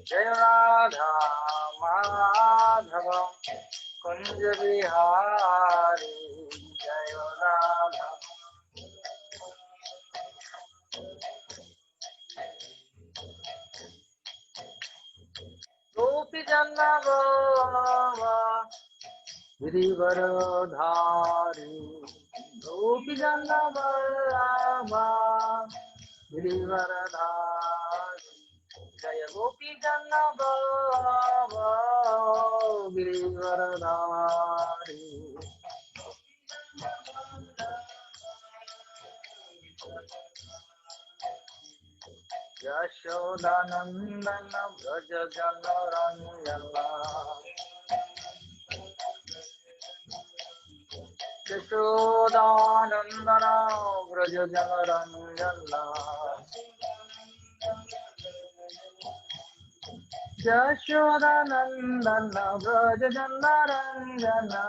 जय राधा माधव कुंज बिहारी जय राधा। गोपी जन गिरिवरधारी गोपी जन गिरिवरधारी जय गोपी जन गिरिवरधारी। यशोदानंदन व्रज जन रंजना यशोदानंदन व्रज जन रंजना यशोदानंदन व्रज जन रंजना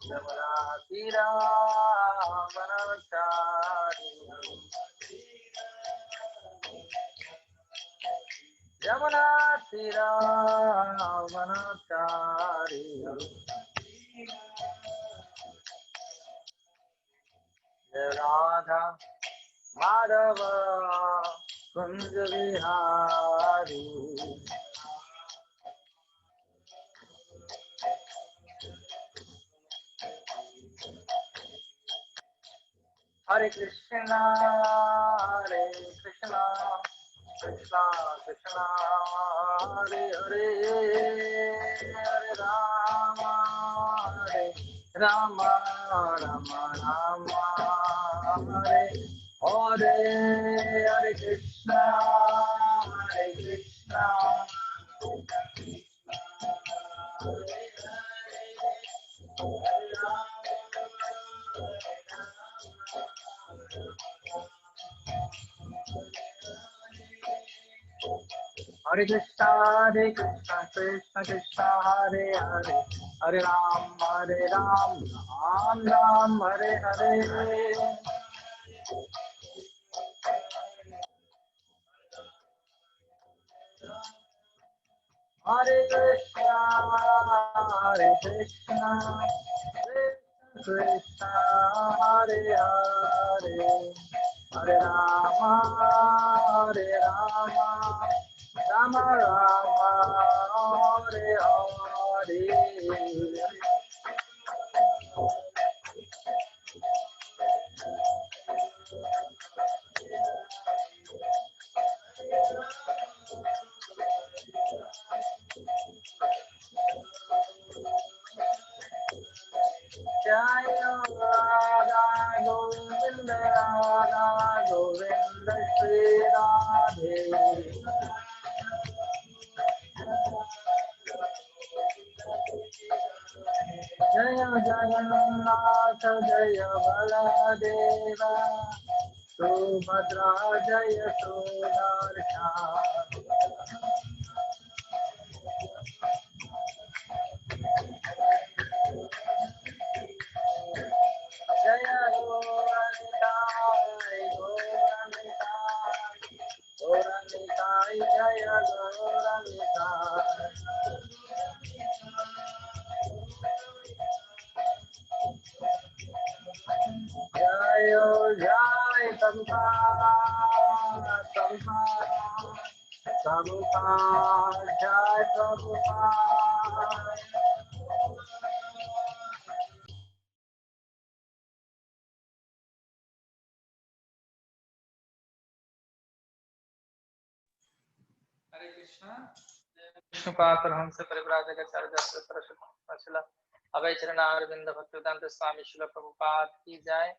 यमुना तीरा वनचारी यमुना तीरा वनचारी जय राधा माधव कुंज बिहारी। हरे कृष्णा कृष्णा कृष्णा हरे हरे हरे राम राम राम हरे हरे हरे कृष्णा हरे कृष्णा कृष्ण कृष्ण हरे हरे हरे राम राम राम हरे हरे। हरे कृष्णा कृष्ण कृष्ण हरे हरे हरे राम राम राम हरे हरे। जय राधा गोविंद श्री राधे। जय जगन्नाथ जय बलदेवा सुभद्रा जय सुदर्शा। जय गौरनिताय गौरनिताय जय गौरनिताय। जय जय प्रभुपाद प्रभुपाद जय प्रभुपाद। हरे कृष्णा विष्णुपाद परमहंस परिव्राजक आचार्य अभय चरणारविंद भक्तिवेदांत स्वामी श्रील प्रभुपाद की जय।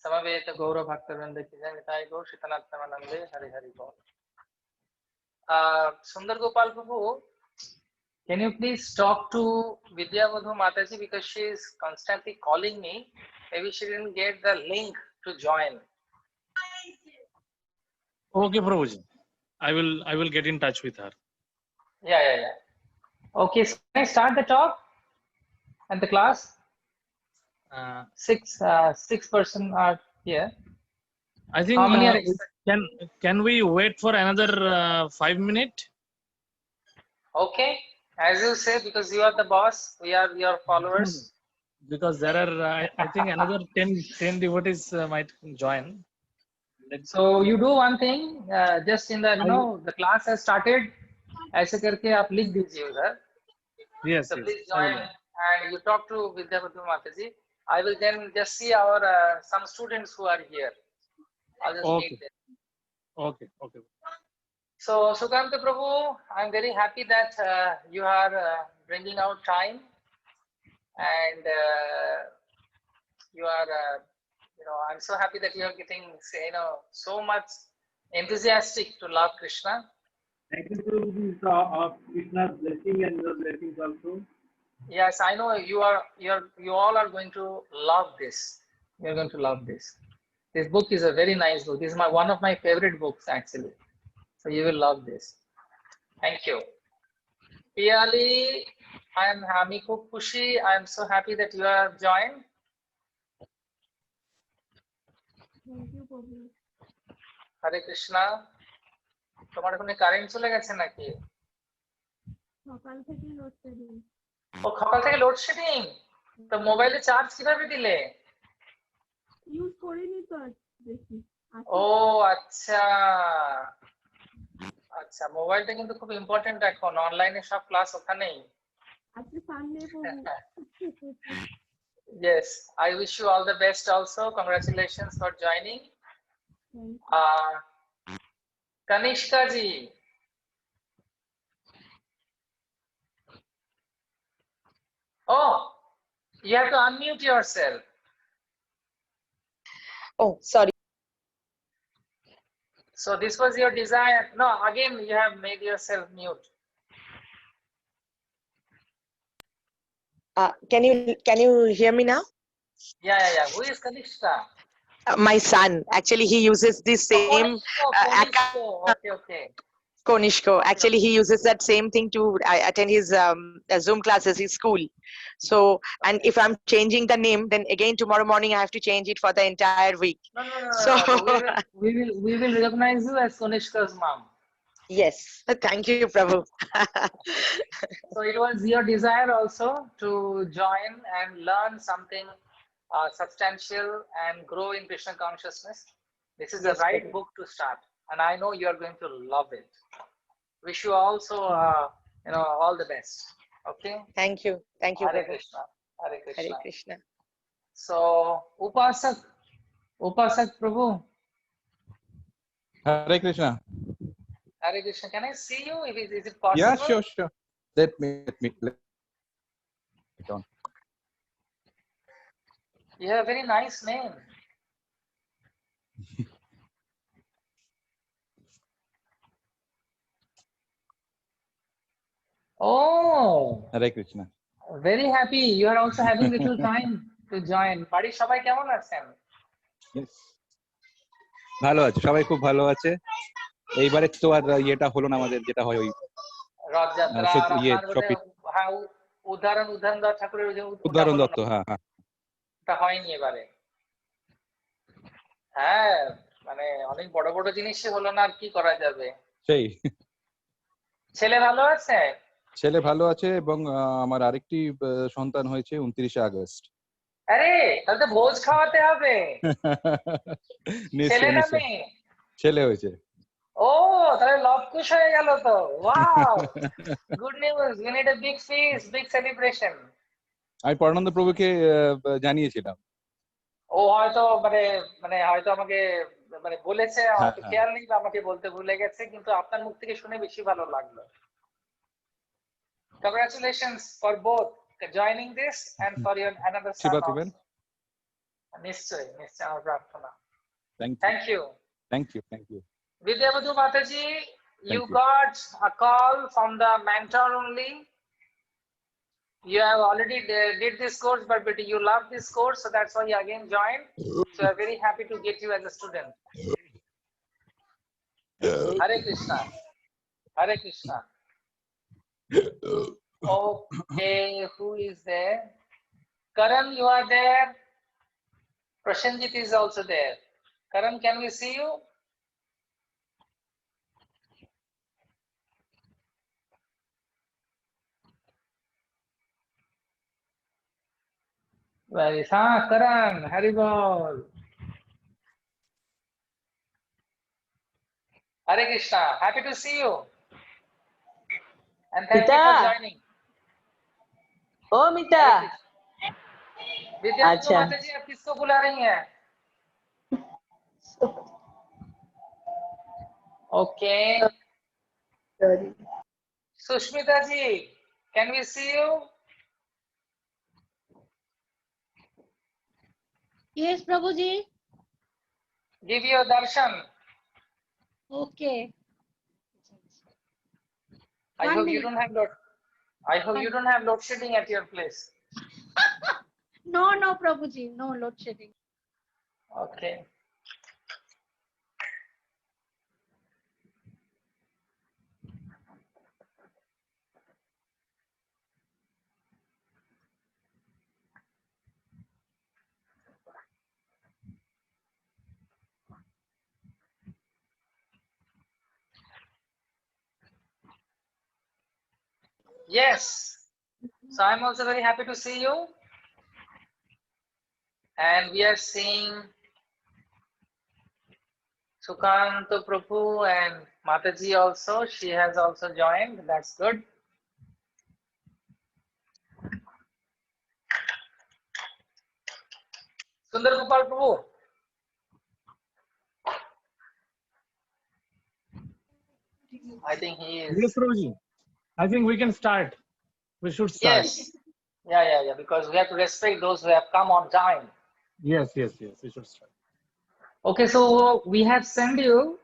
समवेत गौरव भक्तवृंद की जय। निताय गौर शीतनाथ प्रेमानंदे हरि हरि बोल। Sundar Gopal Prabhu, can you please talk to Vidya Madhu Mataji because she is constantly calling me. Maybe she didn't get the link to join. Okay, Prabhuji. I will get in touch with her. Yeah. Okay, so can I start the talk and the class? Six person are here. I think How many are expected? can we wait for another 5 minutes? Okay, as you say, because you are the boss, we are your followers. Because there are I think another 10 devotees might join. Let's So you do one thing, just in the the class has started, ऐसे करके आप लिख दीजिए उधर. yes, So yes, please I join will. and you talk to Vidyapati Mataji. I will then just see our some students who are here. I'll just meet Okay, them. okay, okay. So Sukanta Prabhu, I'm very happy that you are bringing out time and you are, I'm so happy that you are getting, so much enthusiastic to love Krishna. Thank you to of Krishna's blessing and your blessings also. Yes, I know you all are going to love this. You're going to love this. This book is a very nice book. This is one of my favorite books actually. So you will love this. Thank you. Piyali, আমি খুব খুশি. I am so happy that you have joined. Thank you, Prabhu. হরে কৃষ্ণা. তোমার ওখানে current চলে গেছে নাকি? সকাল থেকে লোডশেডিং। ও সকাল থেকে লোডশেডিং? তো মোবাইলে চার্জ কিভাবে দিলে? ইউজ করিনি তো আজ বেশি। ও আচ্ছা আচ্ছা, মোবাইলটা কিন্তু খুব ইম্পর্টেন্ট এখন, অনলাইনে সব ক্লাস ওখানেই। আজকে সানডে প্রভু। Yes, I wish you all the best also. Congratulations for joining. Kanishka ji. Oh, you have to unmute yourself. Oh, sorry. So this was your desire. No, again you have made yourself mute. Can you hear me now? Yeah. Who is Kanishka? My son. Actually, he uses the same Konishko. Okay. Konishko. Actually, he uses that same thing to attend his Zoom classes, his school. So, and if I'm changing the name, then again tomorrow morning I have to change it for the entire week. No. So we will recognize you as Konishka's mom. Yes, thank you, Prabhu. So it was your desire also to join and learn something substantial and grow in Krishna consciousness. This is the right book to start, and I know you are going to love it. Wish you also, all the best. Okay. Thank you. Hare Krishna. Hare Krishna. Hare Krishna. So Upasak Prabhu. Hare Krishna. Hare Krishna. Can I see you? Is it possible? Yeah, sure. Let me on. You have a very nice name. Oh. Hare Krishna. Very happy. You are also having little time to join. বাড়ির সবাই কেমন আছেন? Yes. ভালো আছে, সবাই খুব ভালো আছে। এইবারে তো আর এটা হলো না আমাদের, যেটা হয় ওই রথযাত্রা, উদাহরণ ঠাকুরের উদাহরণ দত্ত, হ্যাঁ তা হয়নি এবারে। হ্যাঁ, মানে অনেক বড় বড় জিনিসই হলো না, আর কি করা যাবে। সেই ছেলে ভালো আছে? ছেলে ভালো আছে, এবং আমার আরেকটি সন্তান হয়েছে 29শে আগস্ট। আরে তাহলে তো ভোজ খাওয়াতে হবে। ছেলে না মেয়ে? ছেলে হয়েছে। ও, তাহলে লবকুশ হয়ে গেল তো। Wow, good news. We need a big feast, big celebration. আমি পরমানন্দ প্রভুকে জানিয়েছিলাম। ও হয়তো মানে হয়তো আমাকে বলেছে, হয়তো খেয়াল নেই, আমাকে বলতে ভুলে গেছে, কিন্তু আপনার মুখ থেকে শুনে বেশি ভালো লাগলো। Congratulations for both joining this and for your another son also. নিশ্চয় আমার প্রার্থনা। Thank you. Vidyapati Mataji, you got a call from the mentor only. You have already did this course, but you love this course, so that's why you again joined. So I'm very happy to get you as a student. Hare Krishna. Hare Krishna. Okay, who is there? Karan, you are there. Prashanjit is also there. Karan, can we see you? Very Karan, Haribol. Hare Krishna, happy to see you. And thank you for Mita. joining. ओ मिता विद्या अच्छा। माता जी, आप किसको बुला रही हैं? Okay. Sorry. Sushmita ji, can we see you? Yes, Prabhuji. Give your darshan. Okay. I One hope you minute. don't have load. I hope you don't have load shedding at your place. No, no, Prabhuji. No load shedding. Okay. Yes. So I'm also very happy to see you. And we are seeing Sukanta Prabhu and Mataji also. She has also joined. That's good. Sundar Gopal Prabhu. I think he is. Yes, Prabhuji. I think we can start. We should start. Yes. Yeah. Because we have to respect those who have come on time. Yes. We should start. Okay, so we have sent you.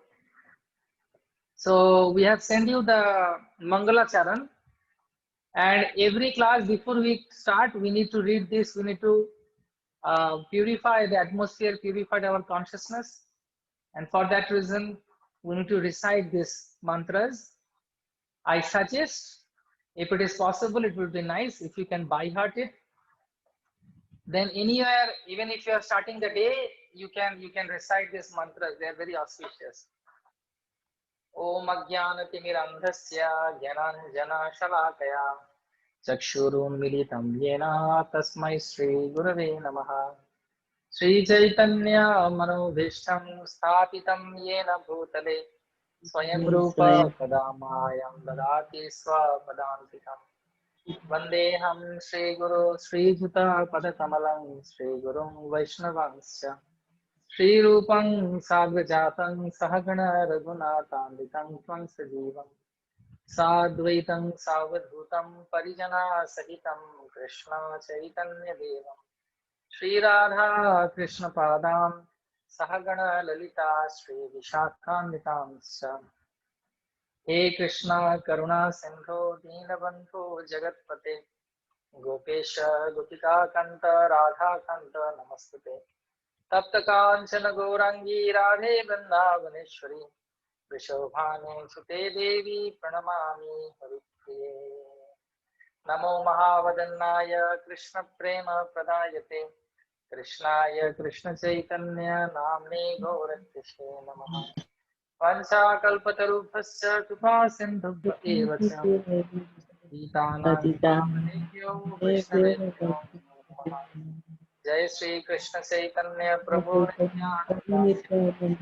So we have sent you the Mangala Charan. And every class before we start, we need to read this. We need to purify the atmosphere, purify our consciousness. And for that reason, we need to recite these mantras. I suggest, if it is possible, it would be nice if you can by heart it. Then anywhere, even if you are starting the day, you can recite these mantras. They are very auspicious. Om Ajnanatimmirandhasya Jnananjana Shalakaya Chakshurunmilitam Yena Tasmai Shri Gurave Namaha Shri Chaitanya Manobhishtam Sthapitam Yena Bhutale Swayam Rupa Kadamayam Dadati Swapadantikam Vandeham Shri Guru Shri Juta Padakamalam Shri Gurum Vaishnavansya Shri Rupam Sagrajatam Sahagana Raghunatanditam Tvam Sajivam Sadvaitam Savadhutam Parijana Sahitam Krishna Chaitanya Devam Shri Radha Krishna Padam Sahagana Lalita Shri Vishakhanvitam He Krishna Karuna Sindhu Deenabandhu Jagatpate Gopesha Gopika Kanta Radha Kanta Namastate Tapta Kanchana Gourangi Radhe Vrindavaneshwari Vrishabhanu Sute Devi Pranamami Haripriye Namo Mahavadannaya Krishna Prema Pradayate Krishnaya Krishna Chaitanya Namne Gauratishve Namaha Pancha Kalpatarubhasya Tupa Sindhubhya Eva Cha Gītānāṁ Pavanebhyo Vaishnavebhyo Namo Namaha Jai Shri Krishna Chaitanya Prabhu Nityananda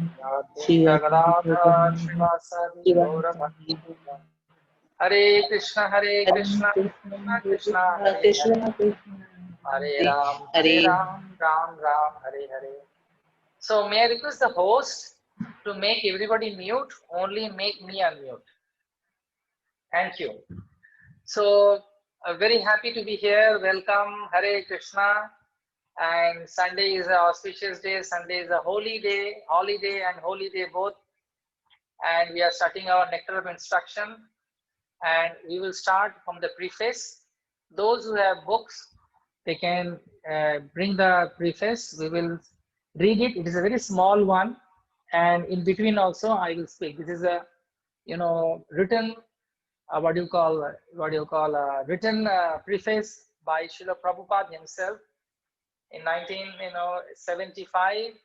Advaita Gadadhara Srivasadi Gaura Bhakti Hare Krishna Krishna Krishna Hare Hare Hare Ram Ram Ram Hare Hare. So may I request the host to make everybody mute, only make me unmute. Thank you. So very happy to be here. Welcome. Hare Krishna. And Sunday is an auspicious day. Sunday is a holy day, holiday and holy day both. And we are starting our nectar of instruction. And we will start from the preface. Those who have books, they can bring the preface. We will read it. It is a very small one. And in between also, I will speak. This is a, written, written preface by Srila Prabhupada himself in 1975.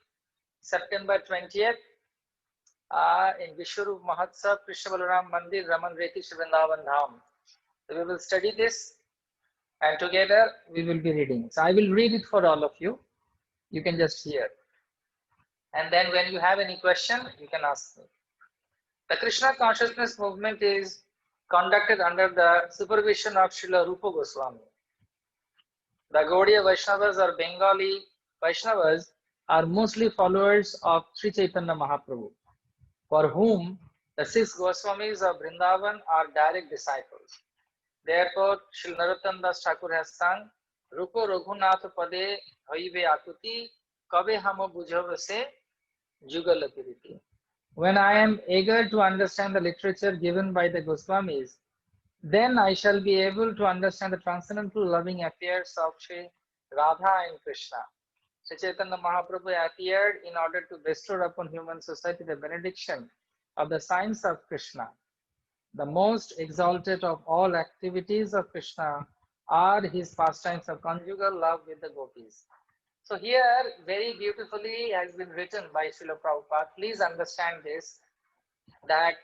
September 20th, in Vishwarup Mahotsav, Krishna Balaram Mandir, Raman Reti, Shri Vrindavan Dham. So we will study this and together we will be reading. So I will read it for all of you. You can just hear. And then when you have any question, you can ask me. The Krishna consciousness movement is conducted under the supervision of Srila Rupa Goswami. The Gaudiya Vaishnavas or Bengali Vaishnavas are mostly followers of Sri Chaitanya Mahaprabhu, for whom the 6 Goswamis of Vrindavan are direct disciples. Therefore, Sri Narottam Das Thakur has sung, Rupa Raghunath Pade Haive Akuti Kabe Hamo Bujhavase Jugalapiriti. When I am eager to understand the literature given by the Goswamis, then I shall be able to understand the transcendental loving affairs of Sri Radha and Krishna. Sri Chaitanya Mahaprabhu appeared in order to bestow upon human society the benediction of the signs of Krishna. The most exalted of all activities of Krishna are his pastimes of conjugal love with the gopis. So here, very beautifully has been written by Srila Prabhupada. Please understand this, that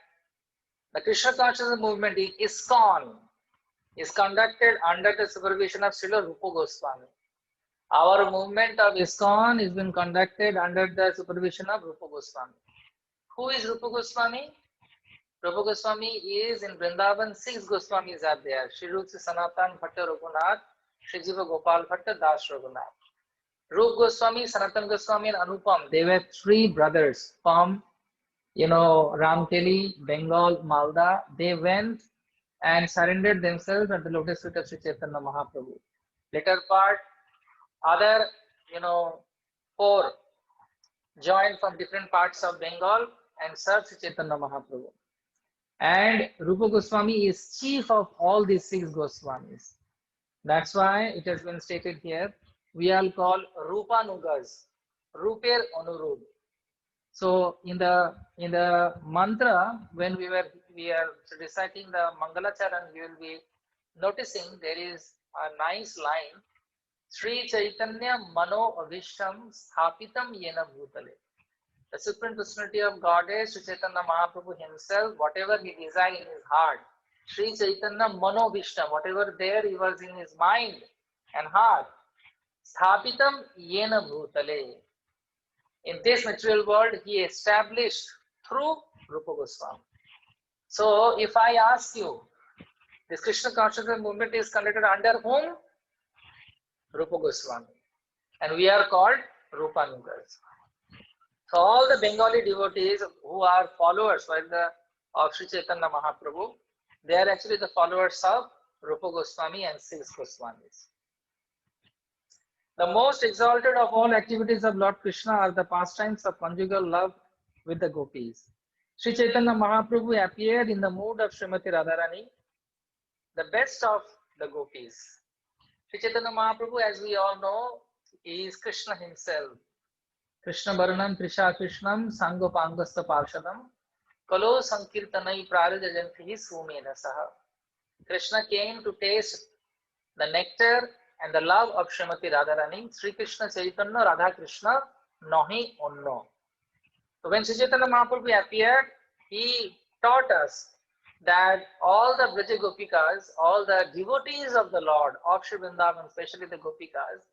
the Krishna consciousness movement, ISKCON, is conducted under the supervision of Srila Rupa Goswami. Our movement of ISKCON has been conducted under the supervision of Rupa Goswami. Who is Rupa Goswami? Rupa Goswami is in Vrindavan, 6 Goswamis are there. Shri Rupa Sanatan Bhatta Raghunath, Shri Jiva Gopal Bhatta Das Raghunath. Rupa Goswami, Sanatan Goswami and Anupam, they were 3 brothers from, Ramkeli, Bengal, Malda. They went and surrendered themselves at the lotus feet of Sri Chaitanya Mahaprabhu. Later part, other, 4 joined from different parts of Bengal and served Sri Chaitanya Mahaprabhu. And Rupa Goswami is chief of all these 6 Goswamis. That's why it has been stated here, we are called Rupanugas, Ruper Anurud. So in the mantra, when we are reciting the Mangalacharan, you will be noticing there is a nice line, Sri Chaitanya Mano Avisham Sthapitam Yena Bhutale. The Supreme Personality of Godhead, Sri Chaitanya Mahaprabhu himself, whatever he desired in his heart, Sri Chaitanya Mano Avisham, whatever there he was in his mind and heart, Sthapitam Yena Bhutale. In this material world, he established through Rupa Goswami. So, if I ask you, this Krishna consciousness movement is conducted under whom? Rupa Goswami. And we are called Rupanugas. So, all the Bengali devotees who are followers of Sri Chaitanya Mahaprabhu, they are actually the followers of Rupa Goswami and 6 Goswamis. The most exalted of all activities of Lord Krishna are the pastimes of conjugal love with the gopis. Sri Chaitanya Mahaprabhu appeared in the mood of Srimati Radharani, the best of the gopis. Sri Chaitanya Mahaprabhu, as we all know, is Krishna himself. Krishna Baranam Trisha Krishnam Sangopangasta Parshadam Kalo Sankirtanai Prarajajantihi Sumena Saha. Krishna came to taste the nectar and the love of Srimati Radharani, Sri Krishna Chaitanya Radha Krishna Nahi Onno. So when Sri Chaitanya Mahaprabhu appeared, he taught us that all the Braja Gopikas, all the devotees of the Lord of Sri Vrindavan, especially the Gopikas,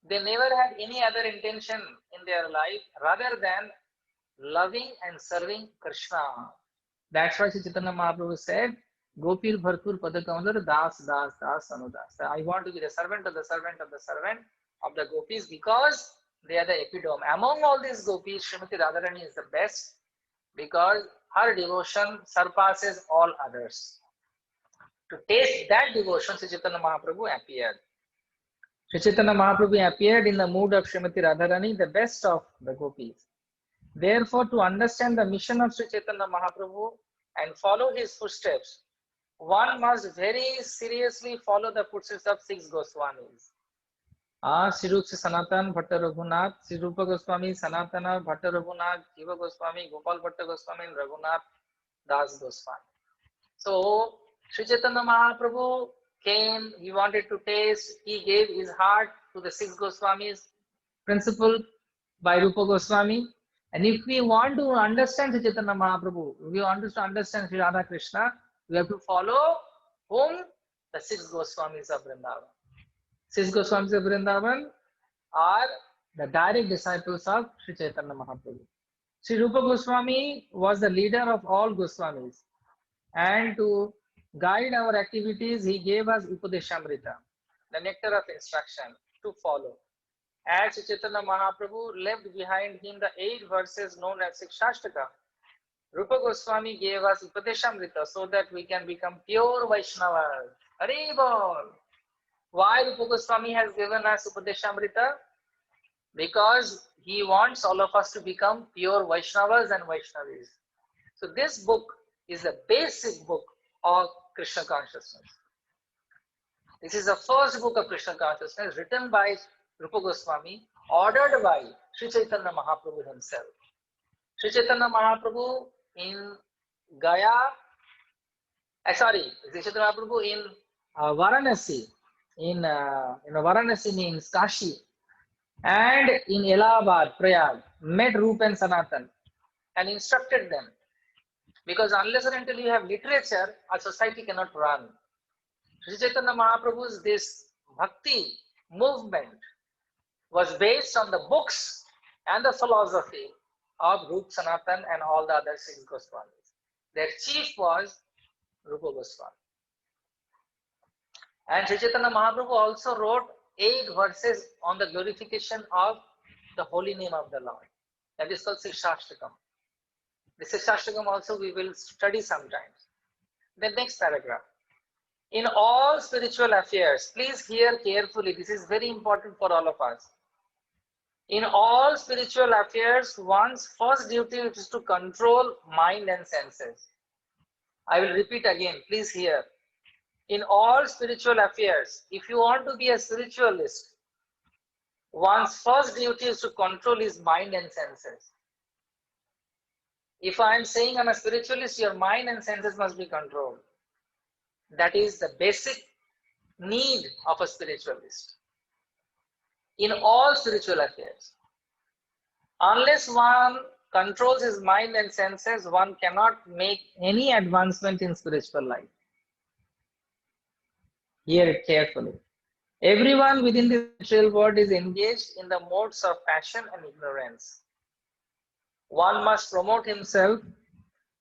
they never had any other intention in their life rather than loving and serving Krishna. That's why Sri Chaitanya Mahaprabhu said, Gopir Bharpur Padakamandar Das Das Das Anudas. I want to be the servant of the servant of the servant of the gopis because they are the epitome. Among all these gopis, Srimati Radharani is the best because her devotion surpasses all others. To taste that devotion, Sri Chaitanya Mahaprabhu appeared. Sri Chaitanya Mahaprabhu appeared in the mood of Srimati Radharani, the best of the gopis. Therefore, to understand the mission of Sri Chaitanya Mahaprabhu and follow his footsteps, one must very seriously follow the footsteps of 6 Goswamis. Sri Rupa Sanatan Bhatta Raghunath, Sri Rupa Goswami, Sanatana Bhatta Raghunath, Jiva Goswami, Gopal Bhatta Goswami, and Raghunath Das Goswami. So, Sri Chaitanya Mahaprabhu came, he wanted to taste, he gave his heart to the 6 Goswamis, principled by Rupa Goswami, And if we want to understand Sri Chaitanya Mahaprabhu, if we want to understand Sri Radha Krishna, we have to follow whom? The 6 Goswamis of Vrindavan. 6 Goswamis of Vrindavan are the direct disciples of Sri Chaitanya Mahaprabhu. Sri Rupa Goswami was the leader of all Goswamis. And to guide our activities, he gave us Upadeshamrita, the nectar of instruction to follow. As Sri Chaitanya Mahaprabhu left behind him the 8 verses known as Sikshashtaka, Rupa Goswami gave us Upadeshamrita so that we can become pure Vaishnavas. Hare Bol! Why Rupa Goswami has given us Upadeshamrita? Because he wants all of us to become pure Vaishnavas and Vaishnavis. So this book is the basic book of Krishna consciousness. This is the first book of Krishna consciousness written by Rupa Goswami, ordered by Sri Chaitanya Mahaprabhu himself. Sri Chaitanya Mahaprabhu in Gaya, Sri Chaitanya Mahaprabhu in Varanasi, in Varanasi means Kashi, and in Allahabad, Prayag, met Rupa and Sanatan and instructed them. Because unless and until you have literature, a society cannot run. Sri Chaitanya Mahaprabhu's this bhakti movement was based on the books and the philosophy of Rupa, Sanatan and all the other 6 Goswamis. Their chief was Rupa Goswami. And Sri Chaitanya Mahaprabhu also wrote 8 verses on the glorification of the holy name of the Lord. That is called Sikshashtakam. The Sikshashtakam also we will study sometimes. The next paragraph. In all spiritual affairs, please hear carefully, this is very important for all of us. In all spiritual affairs, one's first duty is to control mind and senses. I will repeat again, please hear. In all spiritual affairs, if you want to be a spiritualist, one's first duty is to control his mind and senses. If I am saying I'm a spiritualist, your mind and senses must be controlled. That is the basic need of a spiritualist. In all spiritual affairs, unless one controls his mind and senses, one cannot make any advancement in spiritual life. Hear it carefully. Everyone within the material world is engaged in the modes of passion and ignorance. One must promote himself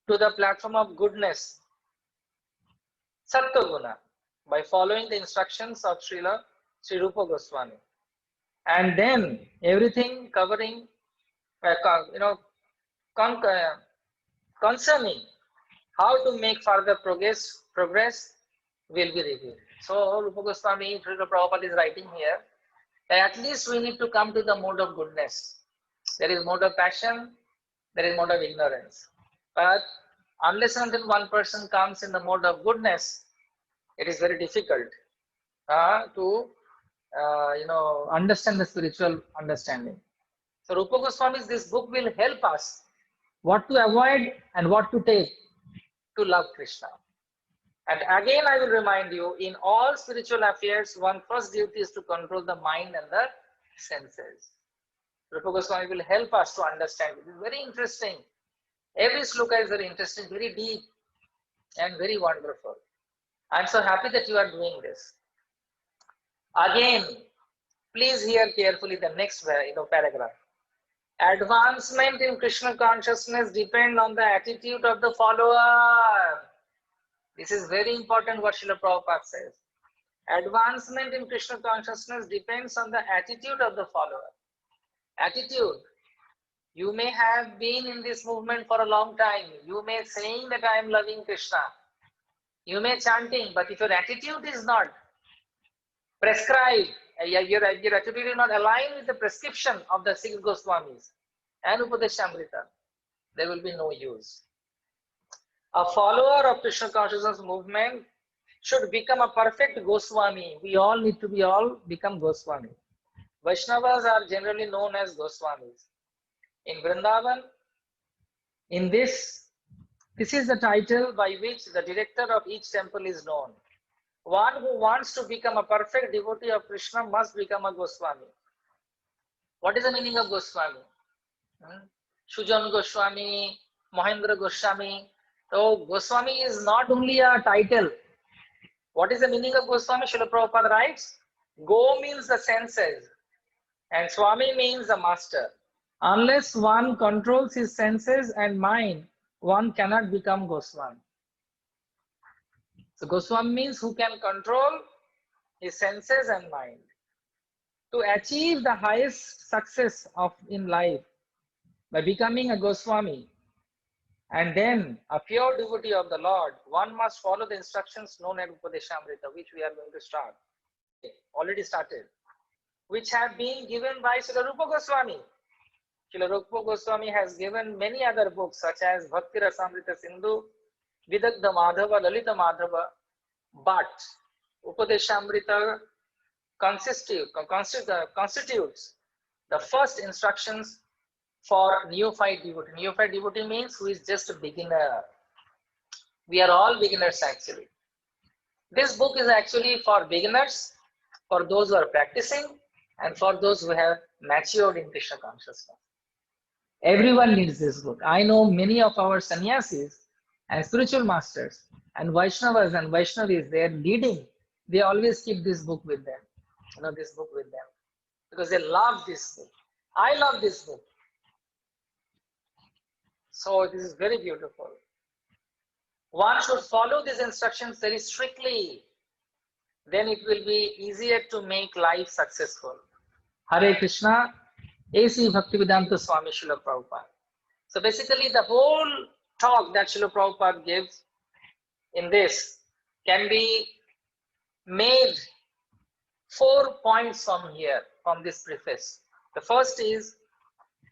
to the platform of goodness, Sattva-guna, by following the instructions of Srila Sri Rupa Goswami. And then everything covering, concerning how to make further progress will be revealed. So Rupa Goswami, Srila Prabhupada is writing here that at least we need to come to the mode of goodness. There is mode of passion, there is mode of ignorance. But unless and until one person comes in the mode of goodness, it is very difficult to understand the spiritual understanding. So Rupa Goswami's this book will help us what to avoid and what to take to love Krishna. And again I will remind you, in all spiritual affairs, one first duty is to control the mind and the senses. Rupa Goswami will help us to understand. It is very interesting. Every sloka is very interesting, very deep and very wonderful. I am so happy that you are doing this. Again, please hear carefully the next paragraph. Advancement in Krishna consciousness depends on the attitude of the follower. This is very important what Srila Prabhupada says. Advancement in Krishna consciousness depends on the attitude of the follower. Attitude. You may have been in this movement for a long time. You may saying that I am loving Krishna. You may chanting, but if your attitude is not prescribed, your attitude is not aligned with the prescription of the 6 Goswamis and Upadeshamrita, there will be no use. A follower of Krishna consciousness movement should become a perfect Goswami. We all need to become Goswami. Vaishnavas are generally known as Goswamis. In Vrindavan, this is the title by which the director of each temple is known. One who wants to become a perfect devotee of Krishna must become a Goswami. What is the meaning of Goswami? Sujan Goswami, Mahendra Goswami. So Goswami is not only a title. What is the meaning of Goswami? Srila Prabhupada writes, Go means the senses and Swami means the master. Unless one controls his senses and mind, one cannot become Goswami. So Goswami means who can control his senses and mind. To achieve the highest success in life by becoming a Goswami and then a pure devotee of the Lord, one must follow the instructions known as Upadeshamrita, which we are going to start. Already started. Which have been given by Srila Rupa Goswami. Srila Rupa Goswami has given many other books such as Bhakti Rasamrita Sindhu, Vidagdha Madhava, Lalita Madhava, but Upadeshamrita constitutes the first instructions for neophyte devotee. Neophyte devotee means who is just a beginner. We are all beginners actually. This book is actually for beginners, for those who are practicing, and for those who have matured in Krishna consciousness. Everyone needs this book. I know many of our sannyasis and spiritual masters and Vaishnavas and Vaishnavis, they are leading. They always keep this book with them. This book with them. Because they love this book. I love this book. So this is very beautiful. One should follow these instructions very strictly. Then it will be easier to make life successful. Hare Krishna, A.C. Bhaktivedanta Swami Srila Prabhupada. So basically the whole talk that Srila Prabhupada gives in this can be made 4 points from here, from this preface. The first is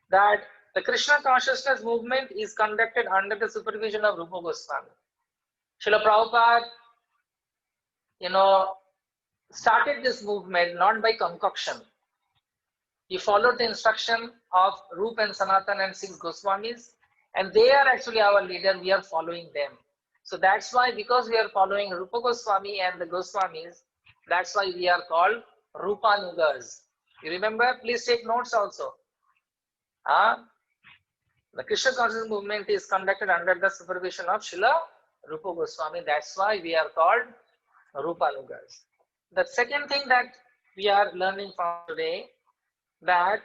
that the Krishna consciousness movement is conducted under the supervision of Rupa Goswami. Srila Prabhupada, started this movement not by concoction. He followed the instruction of Rupa and Sanatan and 6 Goswamis, and they are actually our leader. We are following them. So that's why, because we are following Rupa Goswami and the Goswamis, that's why we are called Rupanugas. You remember? Please take notes also. The Krishna consciousness movement is conducted under the supervision of Srila Rupa Goswami. That's why we are called Rupanugas. The second thing that we are learning from today, that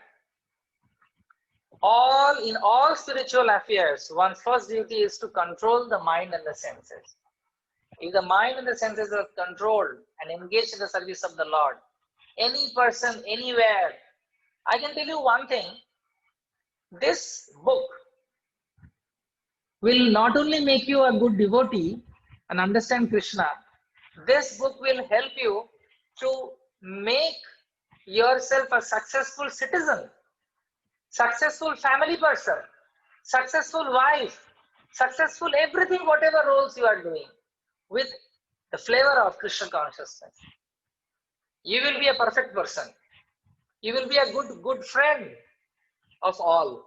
in all spiritual affairs, one's first duty is to control the mind and the senses. If the mind and the senses are controlled and engaged in the service of the Lord, any person, anywhere, I can tell you one thing, this book will not only make you a good devotee and understand Krishna, this book will help you to make yourself a successful citizen, successful family person, successful wife, successful everything, whatever roles you are doing, with the flavor of Krishna consciousness. You will be a perfect person. You will be a good friend of all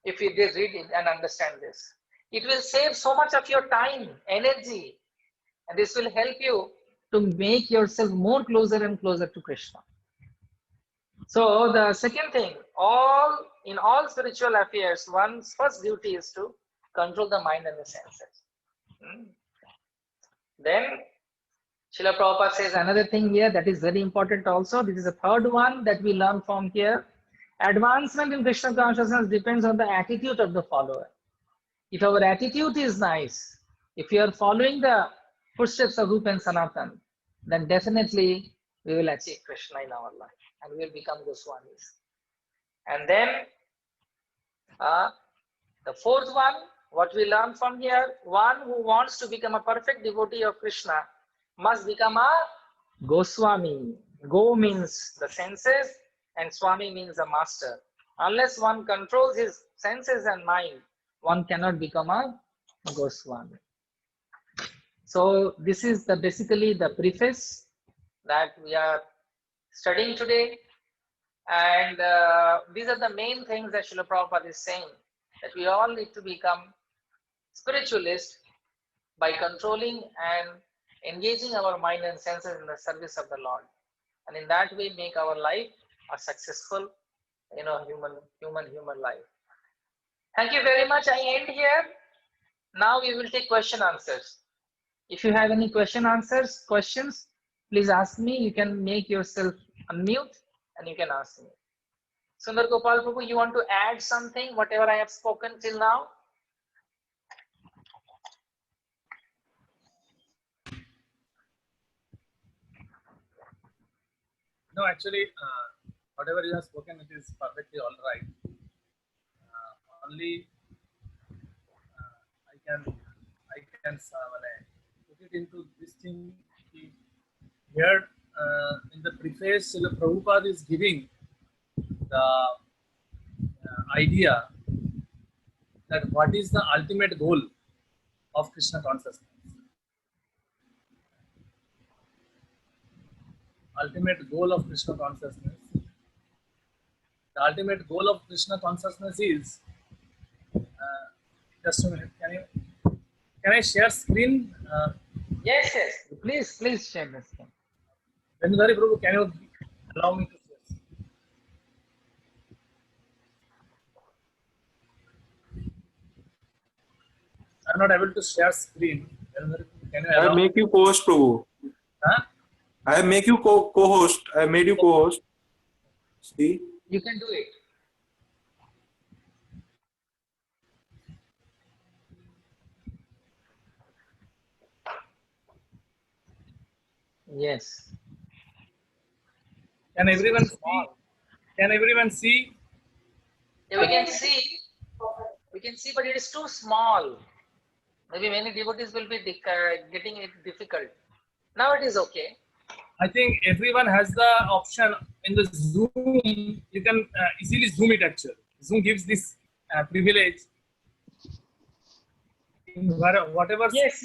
if you did read it and understand this. It will save so much of your time, energy, and this will help you to make yourself more closer and closer to Krishna. So the second thing, in all spiritual affairs, one's first duty is to control the mind and the senses. Then Srila Prabhupada says another thing here that is very important also. This is the third one that we learn from here. Advancement in Krishna consciousness depends on the attitude of the follower. If our attitude is nice, if you are following the footsteps of Rupa and Sanatan, then definitely we will achieve Krishna in our life and we will become Goswamis. And then the fourth one, what we learn from here, one who wants to become a perfect devotee of Krishna must become a Goswami. Go means the senses and Swami means a master. Unless one controls his senses and mind, one cannot become a Goswami. So this is basically the preface that we are studying today. And these are the main things that Srila Prabhupada is saying, that we all need to become spiritualists by controlling and engaging our mind and senses in the service of the Lord. And in that way make our life a successful, human life. Thank you very much. I end here. Now we will take question answers. If you have any questions, please ask me. You can make yourself unmute and you can ask me. Sundar Gopal Prabhu, you want to add something, whatever I have spoken till now? No, actually, whatever you have spoken, it is perfectly all right. Only I can put it into this thing here in the preface. Srila Prabhupada is giving the idea that what is the ultimate goal of Krishna consciousness. Ultimate goal of Krishna consciousness. The ultimate goal of Krishna consciousness is just a minute. Can I share screen? Yes. Please share this thing. Vendari Prabhu, can you allow me to share? I'm not able to share screen. Vendari, can you allow I make you co-host, Prabhu. Huh? I make you co-host. I made you co-host. See? You can do it. Yes. Can everyone see? Can everyone see? Yeah, we can see, but it is too small. Maybe many devotees will be getting it difficult. Now it is okay. I think everyone has the option in the Zoom. You can easily zoom it actually. Zoom gives this privilege. In whatever. Yes.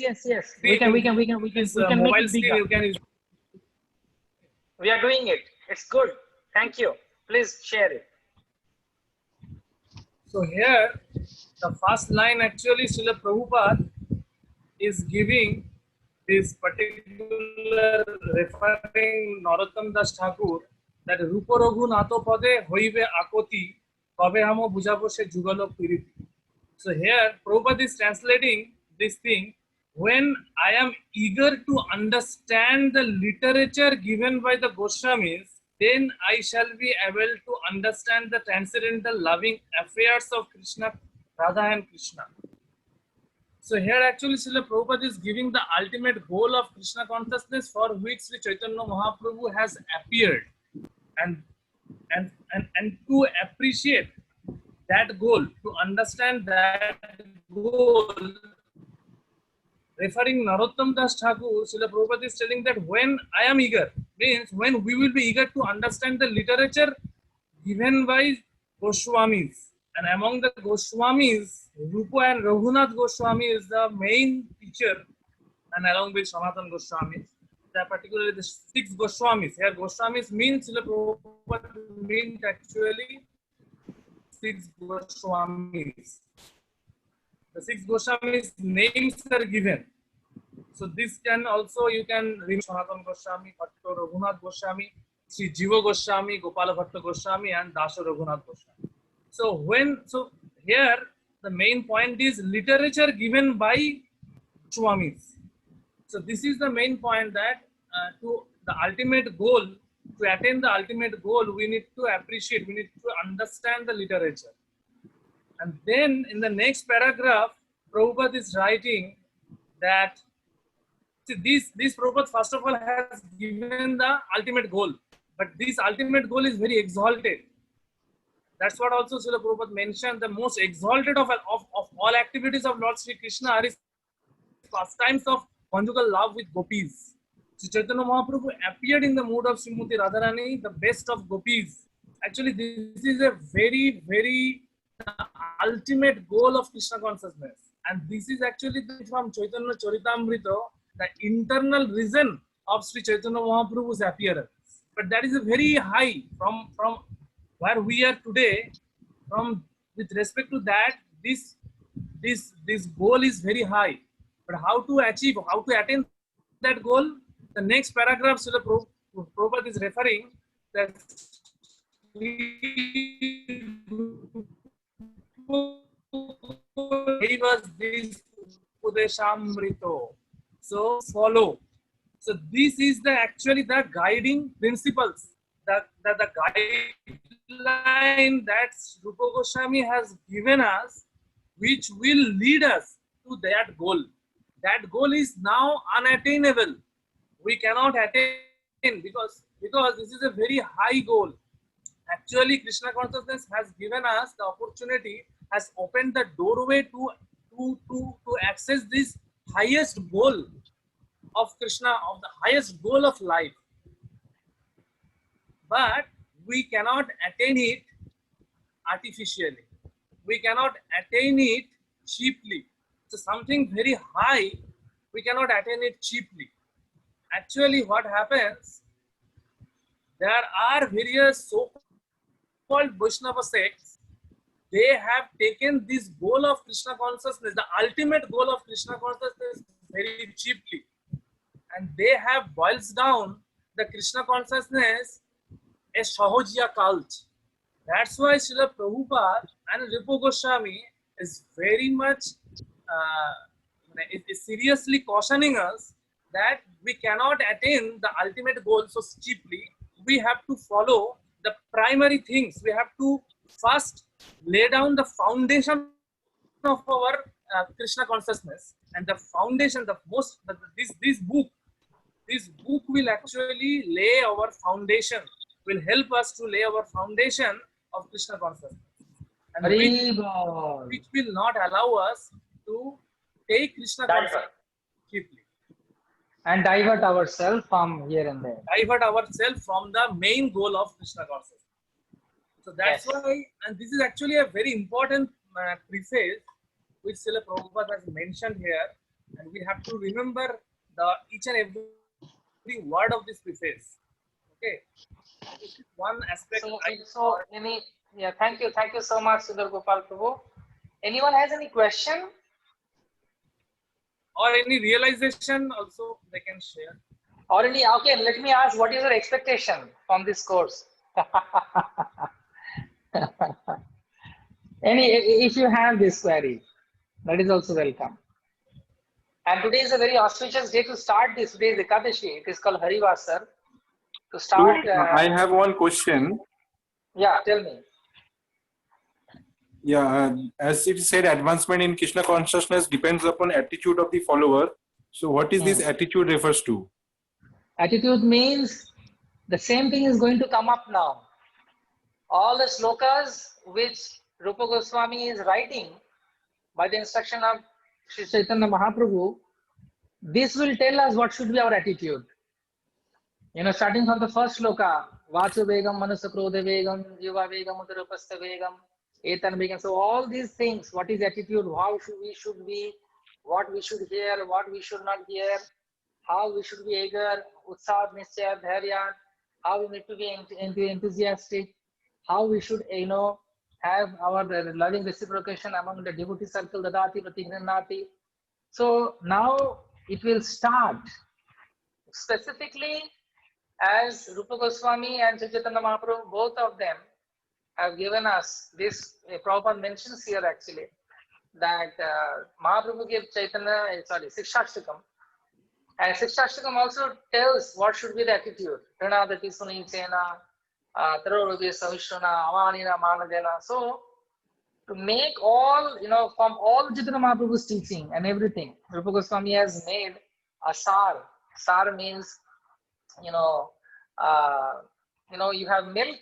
We can make it bigger. You can use. We are doing it. It's good. Thank you. Please share it. So here, the first line actually, Srila Prabhupada is giving this particular referring Narottam Das Thakur that Rupa Raghu Nato Pade Hoive Akoti Kabe Hamo Bujabo Se Jugalo Piriti. So here, Prabhupada is translating this thing. When I am eager to understand the literature given by the Goswamis, then I shall be able to understand the transcendental loving affairs of Krishna, Radha and Krishna. So here actually Srila Prabhupada is giving the ultimate goal of Krishna consciousness for which Sri Chaitanya Mahaprabhu has appeared. And to appreciate that goal, to understand that goal, referring Narottam Das Thakur, Srila Prabhupada is telling that when I am eager, means when we will be eager to understand the literature given by Goswamis. And among the Goswamis, Rupa and Raghunath Goswami is the main teacher, and along with Sanatana Goswami, particularly the 6 Goswamis. Here Goswamis means, Srila Prabhupada means actually 6 Goswamis. The 6 Goswamis names are given. So this can also, you can remember Sanatana Goswami, Bhatto Raghunath Goswami, Sri Jiva Goswami, Gopala Bhatta Goswami, and Dasa Raghunath Goswami. So here the main point is literature given by Goswamis. So this is the main point, that to the ultimate goal, to attain the ultimate goal, we need to appreciate, we need to understand the literature. And then in the next paragraph, Prabhupada is writing that, see, this Prabhupada first of all has given the ultimate goal, but this ultimate goal is very exalted. That's what also Srila Prabhupada mentioned, the most exalted of all activities of Lord Sri Krishna are his pastimes of conjugal love with gopis. Sri Chaitanya Mahaprabhu appeared in the mood of Srimati Radharani, the best of gopis. Actually, this is a very, very ultimate goal of Krishna consciousness. And this is actually from Chaitanya Charitamrita, the internal reason of Sri Chaitanya Mahaprabhu's appearance. But that is a very high from where we are today. From with respect to that, this goal is very high. But how to achieve, how to attain that goal? The next paragraph, Srila Prabhupada is referring that gave us this Upadeshamrito. So follow. So this is the actually the guiding principles, the guideline that Rupa Goswami has given us, which will lead us to that goal. That goal is now unattainable. We cannot attain because this is a very high goal. Actually, Krishna consciousness has given us the opportunity, has opened the doorway to access this highest goal of Krishna, of the highest goal of life. But we cannot attain it artificially. We cannot attain it cheaply. So something very high, we cannot attain it cheaply. Actually, what happens, there are various so-called Vaishnava sects. They have taken this goal of Krishna consciousness, the ultimate goal of Krishna consciousness, very cheaply. And they have boils down the Krishna consciousness a Sahajiya cult. That's why Srila Prabhupada and Rupa Goswami is very much is seriously cautioning us that we cannot attain the ultimate goal so cheaply. We have to follow the primary things. We have to first lay down the foundation of our Krishna consciousness, and the foundation, this book will actually lay our foundation, will help us to lay our foundation of Krishna consciousness, and which will not allow us to take Krishna consciousness cheaply and divert ourselves from here and there. Divert ourselves from the main goal of Krishna consciousness. So that's why, and this is actually a very important preface which Srila Prabhupada has mentioned here, and we have to remember each and every word of this preface. Okay, this is one aspect. Thank you so much, Sundar Gopal Prabhu. Anyone has any question or any realization also they can share? or any? Okay, let me ask, what is your expectation from this course? If you have this query, that is also welcome. And today is a very auspicious day to start this. Today is Ekadashi. It is called Harivasar. To start, I have one question. Yeah, tell me. Yeah, as it is said, advancement in Krishna consciousness depends upon attitude of the follower. So what is this attitude refers to? Attitude means the same thing is going to come up now. All the slokas which Rupa Goswami is writing by the instruction of Sri Chaitanya Mahaprabhu, this will tell us what should be our attitude. You know, starting from the first sloka, Vachu Vegam, Manasa Krodha Vegam, Jiva Vegam, Udarapastha Vegam, Etan Vegam. So all these things, what is attitude, how we should be, what we should hear, what we should not hear, how we should be eager, Utsad, Nischay, Dharya, how we need to be enthusiastic, how we should, have our loving reciprocation among the devotee circle, Dadati, Pratigranati. So now it will start specifically as Rupa Goswami and Sri Chaitanya Mahaprabhu, both of them have given us this. Prabhupada mentions here actually that Mahaprabhu gave Sikshashtakam, and Sikshashtakam also tells what should be the attitude. Pranadati Sunichena, Tarorubhi Savishuna, Avanina Manadena. So to make all, from all Chaitanya Mahaprabhu's teaching and everything, Rupa Goswami has made a sar. Sar means, you have milk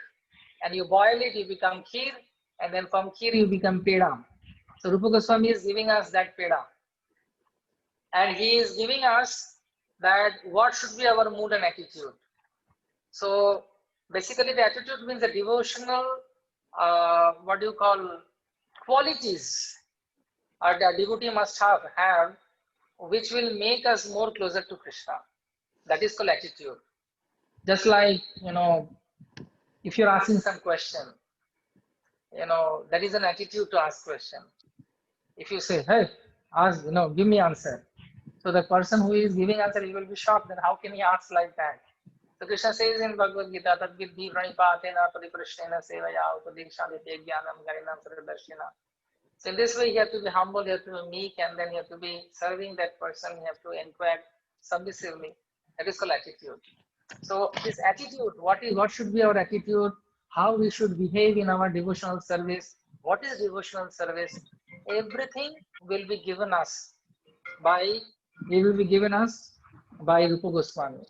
and you boil it, you become kheer, and then from kheer you become peda. So Rupa Goswami is giving us that peda. And he is giving us that what should be our mood and attitude. So basically the attitude means the devotional, qualities the devotee must have, which will make us more closer to Krishna. That is called attitude. Just like, if you're asking some question, that is an attitude to ask question. If you say, hey, ask, give me answer. So the person who is giving answer, he will be shocked. Then how can he ask like that? So Krishna says in Bhagavad Gita, Tad Vidhi Pranipatena Pariprashnena Sevaya Upadekshadite Jnanam Garinam Saradarshina. So in this way, you have to be humble, you have to be meek, and then you have to be serving that person, you have to inquire submissively. That is called attitude. So this attitude, what should be our attitude? How we should behave in our devotional service? What is devotional service? Everything will be given us by Rupa Goswami.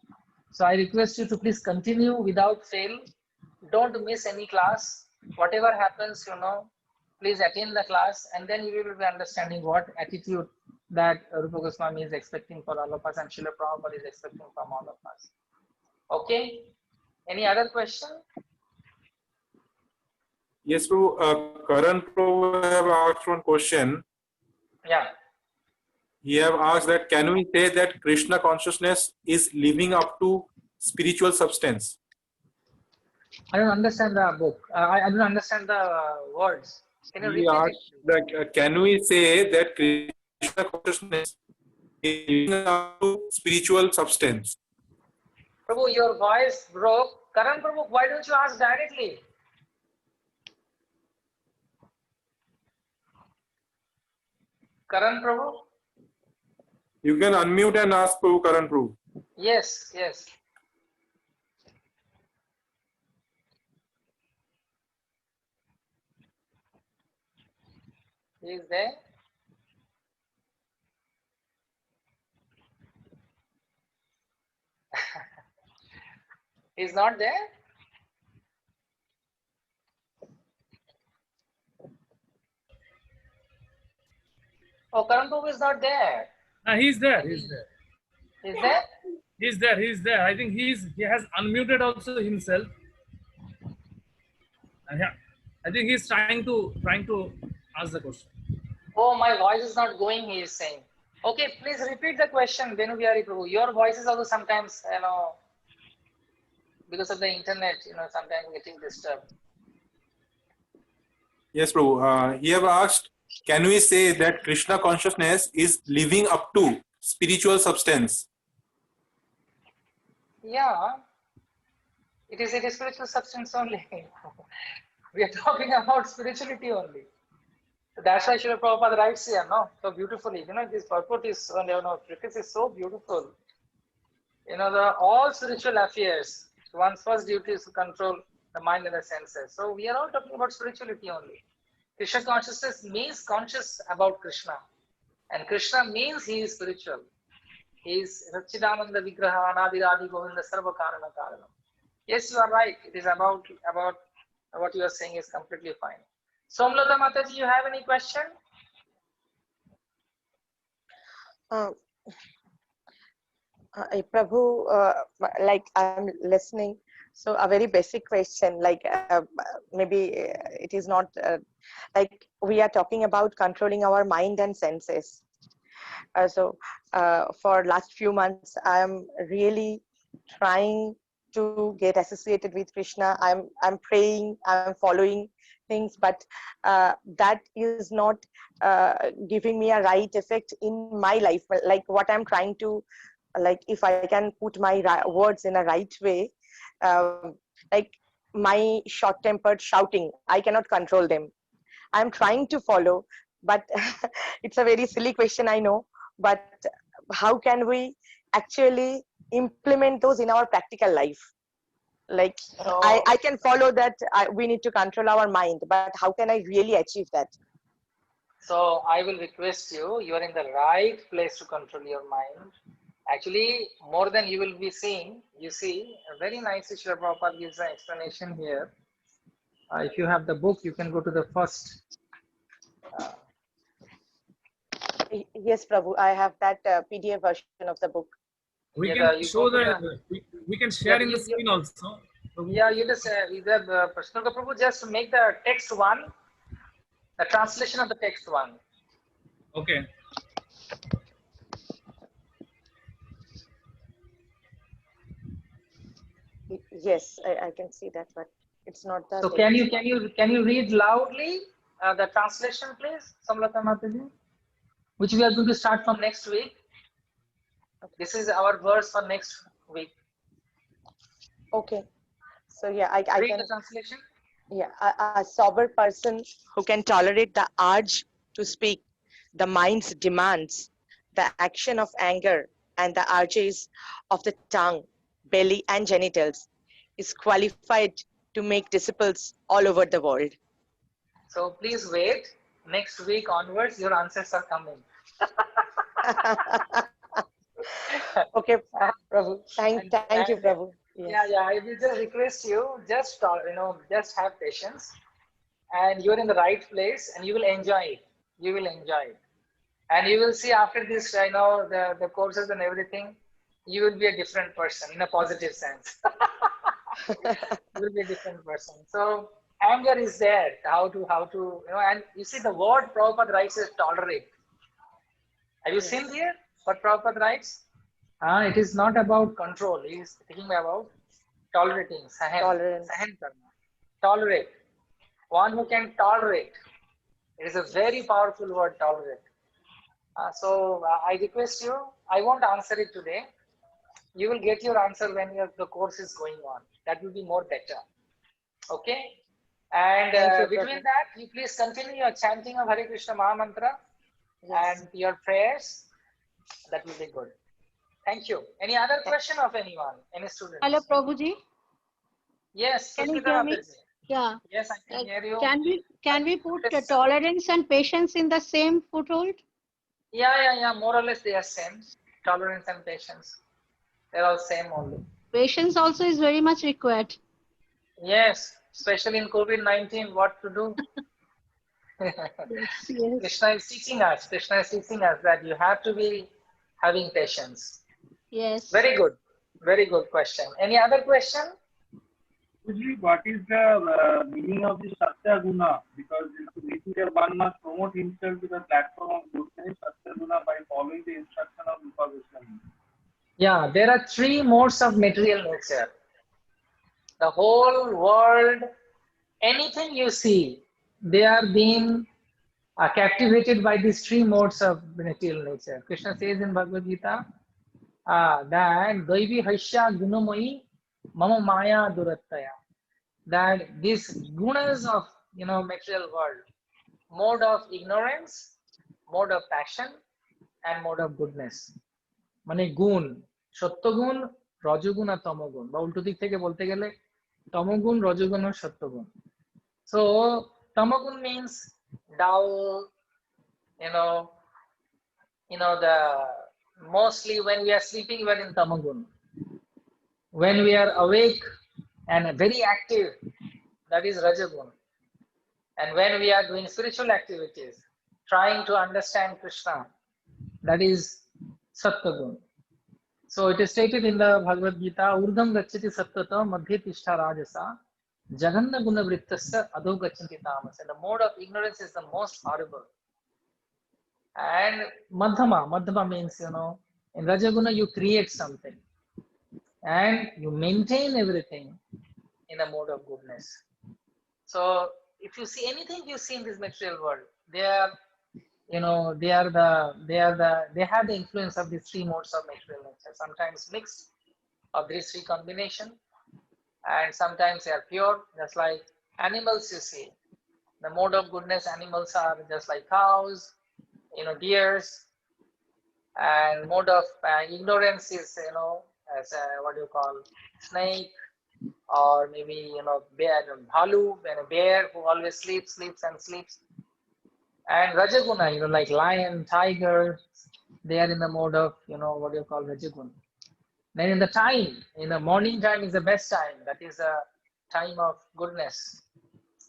So I request you to please continue without fail. Don't miss any class. Whatever happens, please attend the class, and then you will be understanding what attitude that Rupa Goswami is expecting for all of us, and Srila Prabhupada is expecting from all of us. Okay? Any other question? Yes, Prabhu. Karan Prabhu have asked one question. Yeah. He have asked that can we say that Krishna consciousness is living up to spiritual substance? I don't understand the book. I don't understand the words. Can you He repeat it? asked that can we say that Krishna consciousness is living up to spiritual substance? Prabhu, your voice broke. Karan Prabhu, why don't you ask directly? Karan Prabhu? You can unmute and ask Prabhu, Karan Prabhu. Yes, yes. He is there? He's not there? Oh, Karan Prabhu is not there. He's there. He's there. Is there? He's there. He's there. I think he has unmuted also himself. Yeah, I think he's trying to ask the question. Oh, my voice is not going, he is saying. Okay, please repeat the question, Venu Bihari Prabhu. Your voice is also sometimes, because of the internet, sometimes getting disturbed. Yes, Prabhu. He have asked, can we say that Krishna consciousness is living up to spiritual substance? Yeah, it is spiritual substance only. We are talking about spirituality only. So that's why Srila Prabhupada writes here, no? So beautifully. This purport is, preface is so beautiful. All spiritual affairs, one's first duty is to control the mind and the senses. So we are all talking about spirituality only. Krishna consciousness means conscious about Krishna. And Krishna means he is spiritual. He is Satchidananda Vigraha Anadiradi Govinda Sarva Karana Karanam. Yes, you are right. It is about what you are saying is completely fine. Somlata Mataji, you have any question? Prabhu, like I'm listening. So a very basic question, like maybe it is not like we are talking about controlling our mind and senses. So for last few months, I'm really trying to get associated with Krishna. I'm praying, I'm following things, but that is not giving me a right effect in my life. Like what I'm trying to, like if I can put my words in a right way, like my short-tempered shouting, I cannot control them. I'm trying to follow, but it's a very silly question, I know, but how can we actually implement those in our practical life? Like I can follow that we need to control our mind, but how can I really achieve that? So I will request you, you are in the right place to control your mind. Actually, more than you will be seeing, you see, very nicely Srila Prabhupada gives an explanation here. If you have the book, you can go to the first. Yes, Prabhu, I have that PDF version of the book. We Yeah, can you show go to that. We can share in the screen also. Yeah, you just either Prashnaka Prabhu, just make the text one, the translation of the text one. Okay. Yes, I can see that, but it's not that. So can you read loudly the translation, please, Samlata Mataji, which we are going to start from next week. This is our verse for next week. Okay. So yeah, I Read can. the translation. Yeah, a sober person who can tolerate the urge to speak, the mind's demands, the action of anger, and the urges of the tongue, belly, and genitals is qualified to make disciples all over the world. So please wait. Next week onwards, your answers are coming. Okay, Prabhu. Thank you, Prabhu. Yes. Yeah. I will just request you, just just have patience, and you're in the right place, and you will enjoy it. You will enjoy it, and you will see after this, the courses and everything, you will be a different person in a positive sense. You will be a different person. So anger is there. How to and you see the word Prabhupada writes is tolerate. Have you seen here what Prabhupada writes? It is not about control. He is thinking about tolerating. Tolerance. Sahan karna. Tolerate. One who can tolerate. It is a very powerful word, tolerate. I request you, I won't answer it today. You will get your answer when the course is going on. That will be more better. Okay? And between that, you please continue your chanting of Hare Krishna Maha Mantra and your prayers. That will be good. Thank you. Any other question of anyone? Any student? Hello, Prabhuji. Yes. Can you hear me? Yeah. Yes, I can hear you. Can we put tolerance and patience in the same foothold? Yeah. More or less they are same. Tolerance and patience. They're all same only. Patience also is very much required. Yes, especially in COVID-19, what to do? Yes. Krishna is teaching us that you have to be having patience. Yes. Very good question. Any other question? Usually, what is the meaning of the Satya Guna? Because basically one must promote himself to the platform of goodness, Satya Guna, by following the instruction of Rupa Goswami. Yeah, there are 3 modes of material nature. The whole world, anything you see, they are being captivated by these 3 modes of material nature. Krishna says in Bhagavad Gita that Daivi Haisya Gunamoyi Mama Maya Durattaya. That these gunas of material world, mode of ignorance, mode of passion, and mode of goodness. মানে গুণ, সত্যগুণ, রজগুণ আর তমগুণ, বা উল্টো দিক থেকে বলতে গেলে তমগুণ, রজগুণ আর সত্যগুণ. So tamagun means dull, the mostly when we are sleeping we are in tamagun. When we are awake and very active, that is rajagun. And when we are doing spiritual activities, trying to understand Krishna, that is Satyagun. So it is stated in the Bhagavad Gita, Urdham gacchati sattata madhye tishtha rajasa jaganna guna vrittasya adho gacchati tamasa. The mode of ignorance is the most horrible. And madhyama means, in Rajaguna you create something and you maintain everything in a mode of goodness. So if you see anything you see in this material world, they have the influence of these 3 modes of material nature. Sometimes mixed of these 3 combination, and sometimes they are pure, just like animals you see. The mode of goodness, animals are just like cows, deers, and mode of ignorance is, as what you call snake, or maybe bear, bhalu, and a bear who always sleeps. And rajaguna, like lion, tiger, they are in the mode of what you call rajaguna. Then in the morning time is the best time. That is a time of goodness.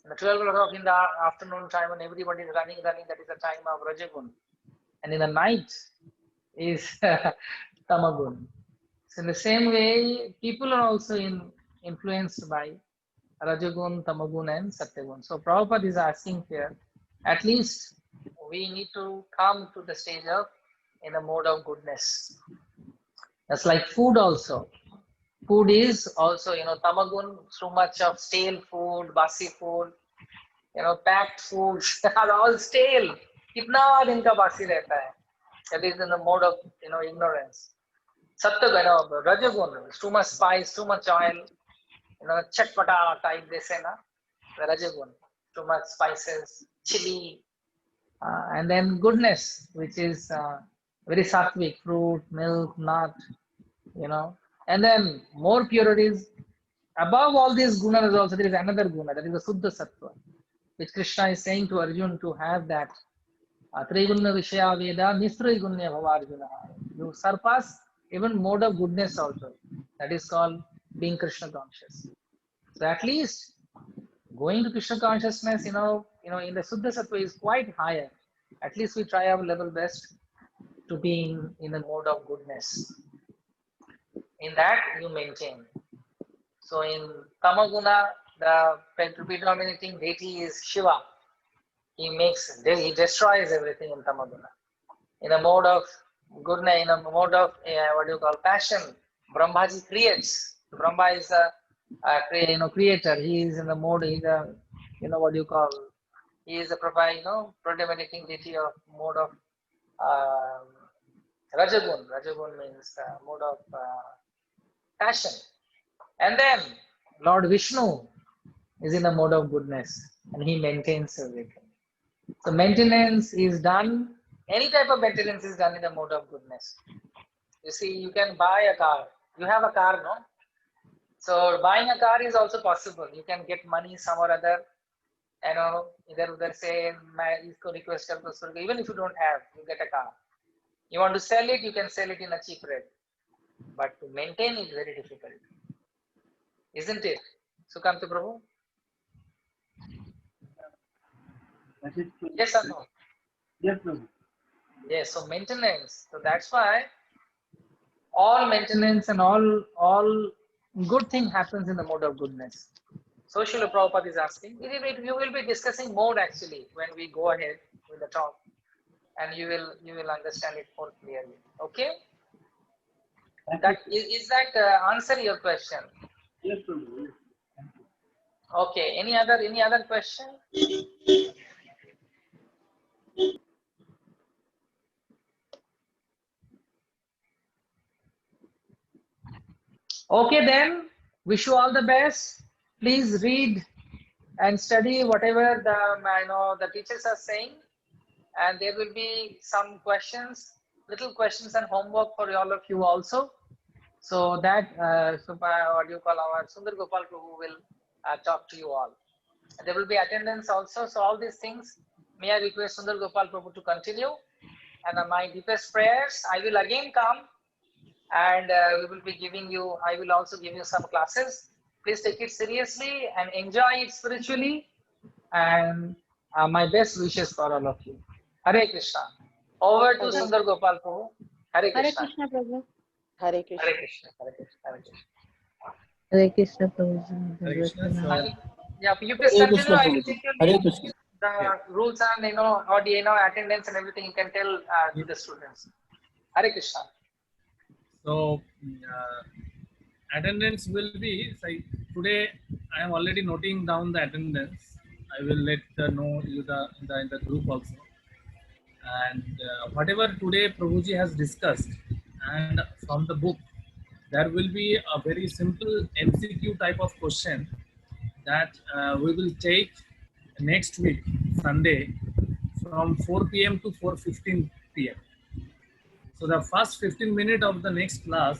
In the 12 o'clock in the afternoon time when everybody is running, that is the time of rajaguna. And in the night is tamagun. So in the same way, people are also influenced by rajagun, tamagun, and satyagun. So Prabhupada is asking here, at least we need to come to the stage of in a mode of goodness. That's like food also. Food is also, tamagun, so much of stale food, basi food, packed foods are all stale. Kitna din ka basi rehta hai. That is in the mode of, ignorance. Satyagun, rajagun, too much spice, too much oil, chatpata type they say na. Rajagun, too much spices, chili, And then goodness, which is very sattvic, fruit, milk, nut, you know. And then more purities. Above all these gunas also there is another guna, that is the Suddha Sattva, which Krishna is saying to Arjun to have that. Trigunna Vishaya Veda Nisri Gunya Bhavarjuna. You surpass even mode of goodness also. That is called being Krishna conscious. So at least going to Krishna consciousness, in the Suddha Sattva is quite higher. At least we try our level best to be in the mode of goodness. In that you maintain. So in Tamaguna, the predominating deity is Shiva. He destroys everything in Tamaguna. In a mode of goodness, in a mode of passion, Brahmaji creates. Brahma is a creator. He is in the mode. He is a he is a predominating deity of mode of Rajagun. Rajagun means mode of passion. And then Lord Vishnu is in a mode of goodness, and he maintains everything. So maintenance is done, any type of maintenance is done in the mode of goodness. You see, you can buy a car. You have a car, no? So buying a car is also possible. You can get money some or other, either say, request, even if you don't have, you get a car. You want to sell it, you can sell it in a cheap rate. But to maintain it is very difficult. Isn't it? Sukanta Prabhu? Yes or no? Yes, Prabhu. Yes, so maintenance. So that's why all maintenance and all good thing happens in the mode of goodness. So Srila Prabhupada is asking, you will be discussing more actually when we go ahead with the talk, and you will understand it more clearly. Okay? Is that answer your question? Yes, Prabhu. Okay. Any other question? Okay, then wish you all the best. Please read and study whatever the teachers are saying, and there will be some little questions and homework for all of you also. So that our Sundar Gopal Prabhu will talk to you all. And there will be attendance also. So all these things, may I request Sundar Gopal Prabhu to continue. And my deepest prayers, I will again come, and I will also give you some classes. Please take it seriously and enjoy it spiritually. And my best wishes for all of you. Hare Krishna. Over to Sundar Gopal Prabhu. Hare Hare Krishna. Krishna Prabhu. Hare Krishna. Hare Krishna. Hare Krishna. Hare Krishna. Hare Krishna Prabhuji. Hare Krishna. So, Yeah, you please Hare continue. Krishna, I will Prabhuji. take your Hare leave. Krishna. The rules and or the attendance and everything you can tell to the students. Hare Krishna. So attendance will be, today I am already noting down the attendance. I will let know you in the group also. And whatever today Prabhuji has discussed, and from the book, there will be a very simple MCQ type of question that we will take next week, Sunday, from 4 p.m. to 4:15 p.m. So the first 15 minutes of the next class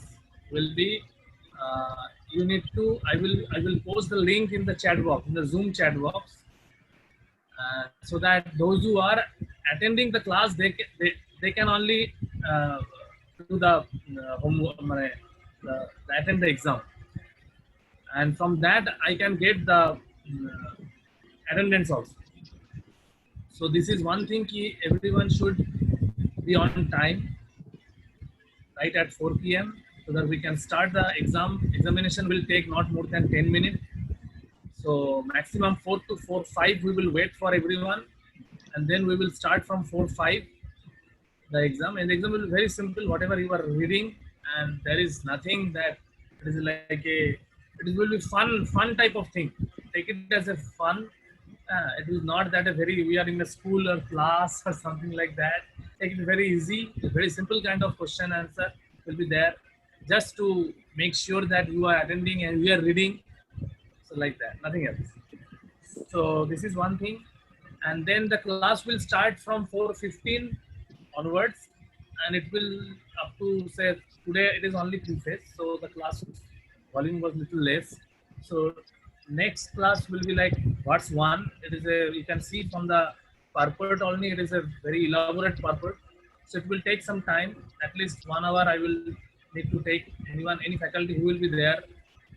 will be, you need to, I will post the link in the chat box, in the Zoom chat box, so that those who are attending the class, they can only do the attend the exam, and from that I can get the attendance also. So this is one thing, everyone should be on time, right at 4 p.m. so that we can start the exam. Examination will take not more than 10 minutes. So maximum 4 to 4:05 we will wait for everyone, and then we will start from 4:05 the exam. And the exam will be very simple, whatever you are reading, and there is nothing that it is like it will be fun type of thing. Take it as a fun. It is not that we are in a school or class or something like that. Take it very easy, a very simple kind of question answer will be there, just to make sure that you are attending and you are reading. So like that, nothing else. So this is one thing. and then the class will start from 4:15 onwards, and it will up to, say, today it is only pre-phase, so the class volume was little less. So next class will be like what's one. It is a, you can see from the purport only, it is a very elaborate purport. So it will take some time, at least 1 hour I will need to take. Anyone, any faculty who will be there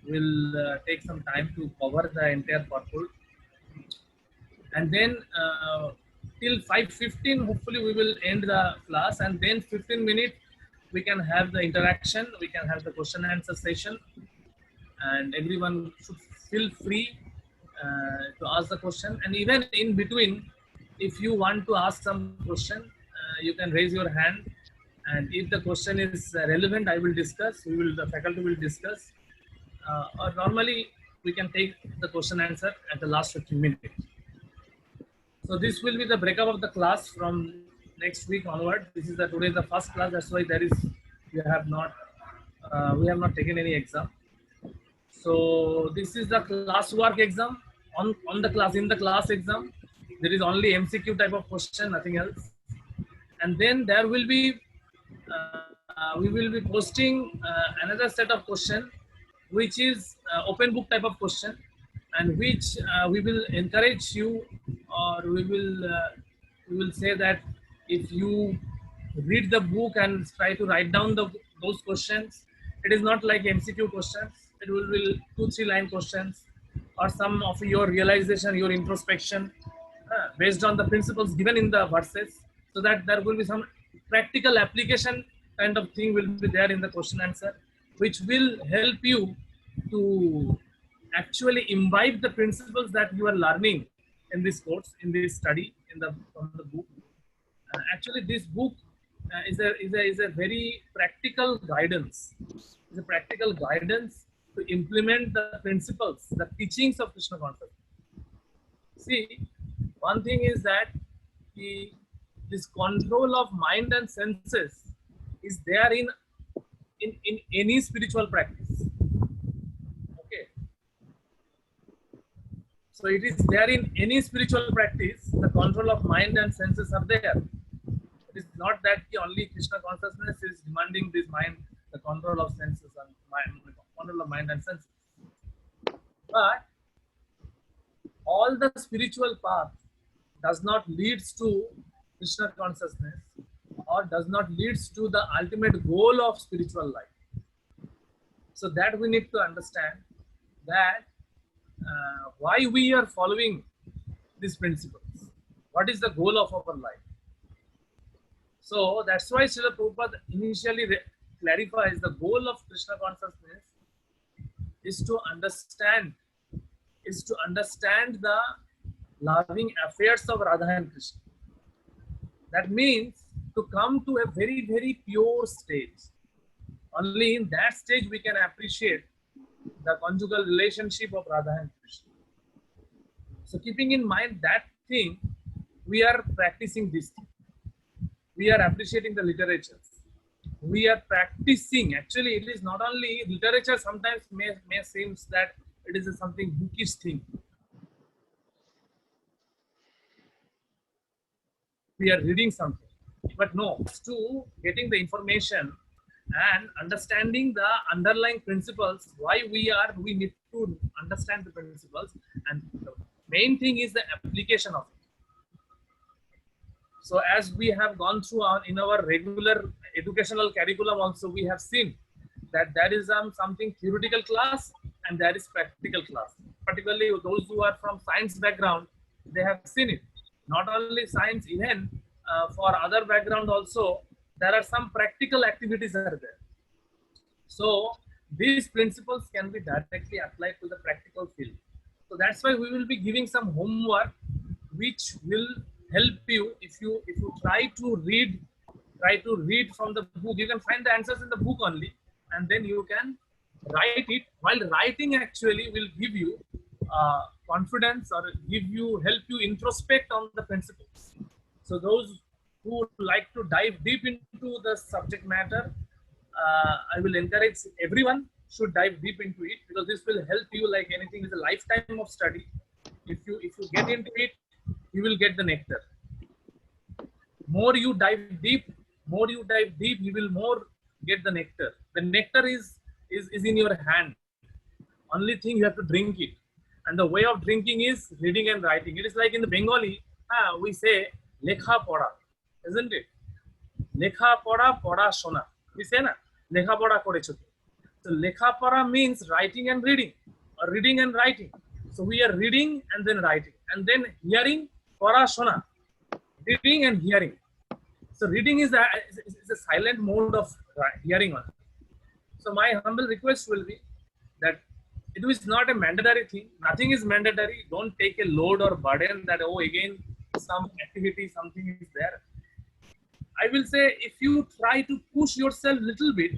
will take some time to cover the entire purport. And then till 5:15, hopefully we will end the class, and then 15 minutes we can have the interaction, we can have the question and answer session, and everyone should feel free to ask the question. And even in between, if you want to ask some question, you can raise your hand, and if the question is relevant, I will discuss, the faculty will discuss, or normally we can take the question answer at the last 15 minutes. So this will be the breakup of the class from next week onward. This is today the first class, that's why we have not taken any exam. So this is the classwork exam. In the class exam, there is only MCQ type of question, nothing else. And then there will be, we will be posting another set of question, which is open book type of question, and which we will encourage you, or we will say that if you read the book and try to write down those questions, it is not like MCQ questions. It will be 2-3 line questions, or some of your realization, your introspection, based on the principles given in the verses, so that there will be some practical application kind of thing will be there in the question answer, which will help you to actually imbibe the principles that you are learning in this course, in this study, from the book. Actually, this book is a very practical guidance. It's a practical guidance to implement the principles, the teachings of Krishna consciousness. See, one thing is that this control of mind and senses is there in any spiritual practice. Okay. So it is there in any spiritual practice. The control of mind and senses are there. It is not that only Krishna consciousness is demanding this mind, the control of senses and mind, control of mind and senses. But all the spiritual path does not leads to Krishna consciousness, or does not leads to the ultimate goal of spiritual life. So that we need to understand that why we are following these principles. What is the goal of our life? So that's why Srila Prabhupada initially clarifies the goal of Krishna consciousness is to understand the loving affairs of Radha and Krishna. That means to come to a very, very pure stage. Only in that stage we can appreciate the conjugal relationship of Radha and Krishna. So keeping in mind that thing, we are practicing this thing. We are appreciating the literatures. We are practicing. Actually, it is not only literature. Sometimes may seem that it is something bookish thing. We are reading something, but no, it's to getting the information and understanding the underlying principles. Why we need to understand the principles, and the main thing is the application of it. So as we have gone through in our regular educational curriculum also, we have seen that there is something theoretical class and there is practical class. Particularly those who are from science background, they have seen it. Not only science, even for other background also, there are some practical activities are there. So these principles can be directly applied to the practical field. So that's why we will be giving some homework, which will help you if you try to read from the book. You can find the answers in the book only, and then you can write it. While writing actually will give you confidence, or help you introspect on the principles. So those who like to dive deep into the subject matter, I will encourage everyone should dive deep into it, because this will help you like anything. Is a lifetime of study. If you get into it, you will get the nectar. More you dive deep, you will more get the nectar. The nectar is in your hand. Only thing you have to drink it. And the way of drinking is reading and writing. It is like in the Bengali, we say lekha poda, isn't it? Lekha poda, poda shona. We say na, lekha poda korecho. So lekha poda means writing and reading, or reading and writing. So we are reading and then writing, and then hearing, poda shona, reading and hearing. So reading is a silent mode of hearing on. So my humble request will be that it is not a mandatory thing. Nothing is mandatory. Don't take a load or burden that, oh, again, some activity, something is there. I will say, if you try to push yourself a little bit,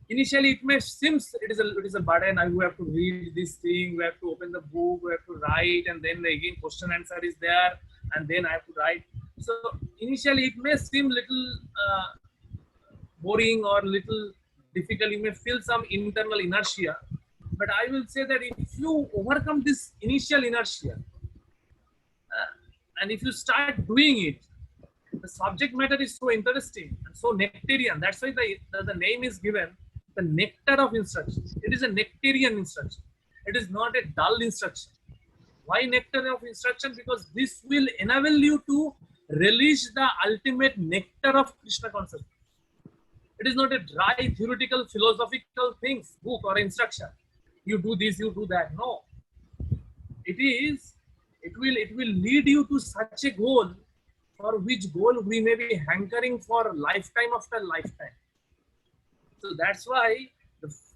initially it may seem it is a burden. I have to read this thing, we have to open the book, we have to write, and then again question answer is there, and then I have to write. So initially it may seem little boring or little difficult. You may feel some internal inertia. But I will say that if you overcome this initial inertia, and if you start doing it, the subject matter is so interesting and so nectarian. That's why the name is given, the nectar of instruction. It is a nectarian instruction. It is not a dull instruction. Why nectar of instruction? Because this will enable you to relish the ultimate nectar of Krishna consciousness. It is not a dry theoretical philosophical things, book or instruction. You do this, you do that. No. It will lead you to such a goal, for which goal we may be hankering for lifetime after lifetime. So that's why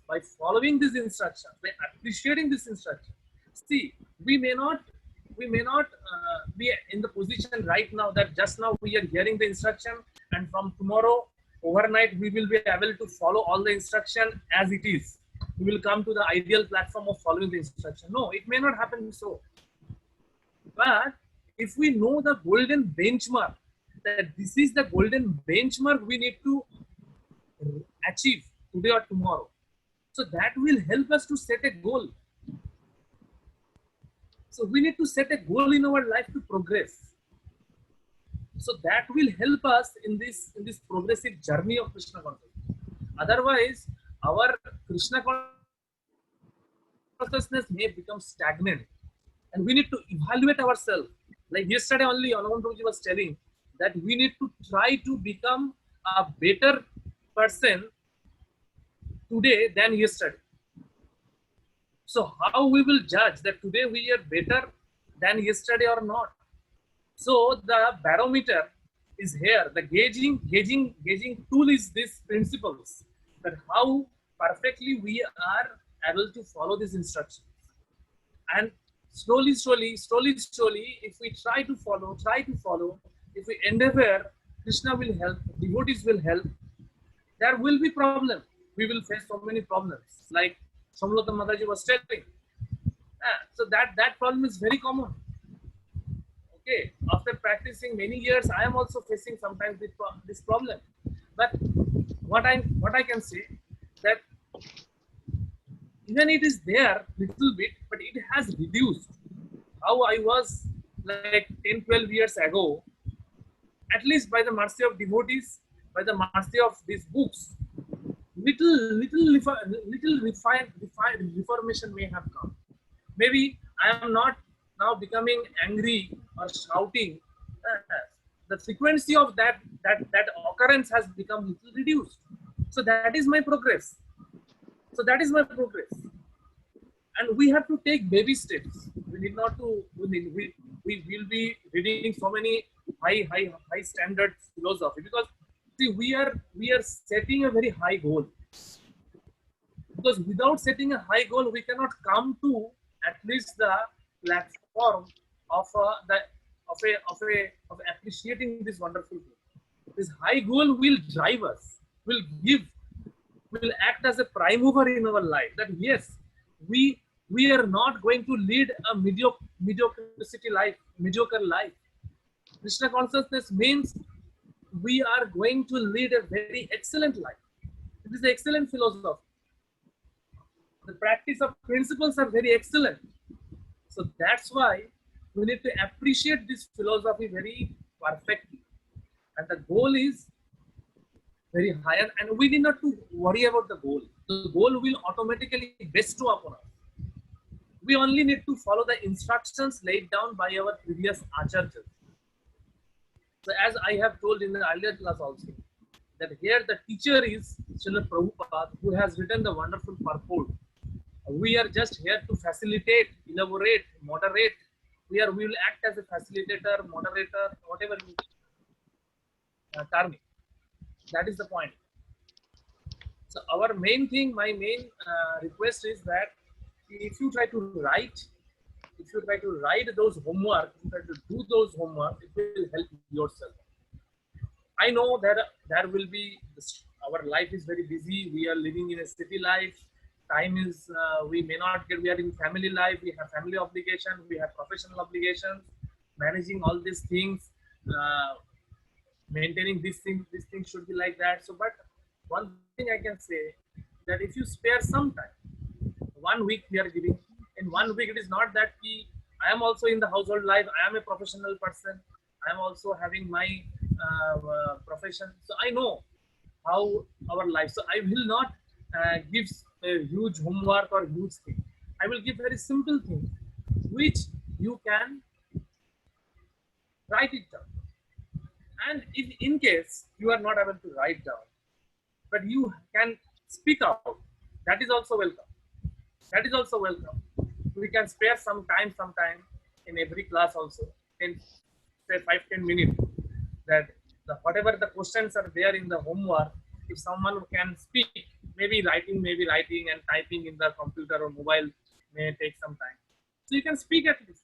by following this instruction, by appreciating this instruction, see, we may not be in the position right now that just now we are hearing the instruction, and from tomorrow overnight we will be able to follow all the instruction as it is. We will come to the ideal platform of following the instruction. No, it may not happen so. But if we know the golden benchmark, that this is the golden benchmark we need to achieve today or tomorrow, so that will help us to set a goal. So we need to set a goal in our life to progress. So that will help us in this progressive journey of Krishna consciousness. Otherwise, our Krishna consciousness may become stagnant, and we need to evaluate ourselves. Like yesterday only, Anand Prabhuji was telling that we need to try to become a better person today than yesterday. So how we will judge that today we are better than yesterday or not? So the barometer is here. The gauging tool is these principles, that how perfectly we are able to follow these instructions. And slowly, if we try to follow, if we endeavor, Krishna will help, devotees will help. There will be problems. We will face so many problems, like Samlata Mataji was telling. So that problem is very common. Okay, after practicing many years, I am also facing sometimes this problem. But what I can say, that even it is there little bit, but it has reduced. How I was like 10-12 years ago, at least by the mercy of devotees, by the mercy of these books, little reformation may have come. Maybe I am not now becoming angry or shouting. The frequency of that occurrence has become little reduced. So that is my progress. And we have to take baby steps. We need not to. We will be reading so many high standard philosophy, because see, we are setting a very high goal. Because without setting a high goal, we cannot come to at least the platform of appreciating this wonderful thing. This high goal will drive us, will act as a prime mover in our life. That yes, we are not going to lead a mediocre life. Krishna consciousness means we are going to lead a very excellent life. It is an excellent philosophy. The practice of principles are very excellent. So that's why we need to appreciate this philosophy very perfectly. And the goal is very higher, and we need not to worry about the goal. The goal will automatically bestow upon us. We only need to follow the instructions laid down by our previous acharyas. So as I have told in the earlier class also, that here the teacher is Srila Prabhupada, who has written the wonderful purport. We are just here to facilitate, elaborate, moderate. We will act as a facilitator, moderator, whatever you term it. That is the point. So our main thing, my main request is that if you try to write, those homework, if you try to do those homework, it will help yourself. I know that there will be, our life is very busy. We are living in a city life. Time is, we may not get, we are in family life. We have family obligations. We have professional obligations. Managing all these things, maintaining these things should be like that. So, but one thing I can say that if you spare some time, 1 week we are giving. In 1 week, it is not that I am also in the household life. I am a professional person. I am also having my profession. So I know how our life. So I will not give a huge homework or huge thing. I will give very simple thing, which you can write it down. And if in case you are not able to write down, but you can speak out, that is also welcome. That is also welcome. We can spare some time in every class also, in say 5-10 minutes, that whatever the questions are there in the homework, if someone can speak, maybe writing and typing in the computer or mobile may take some time. So you can speak at least.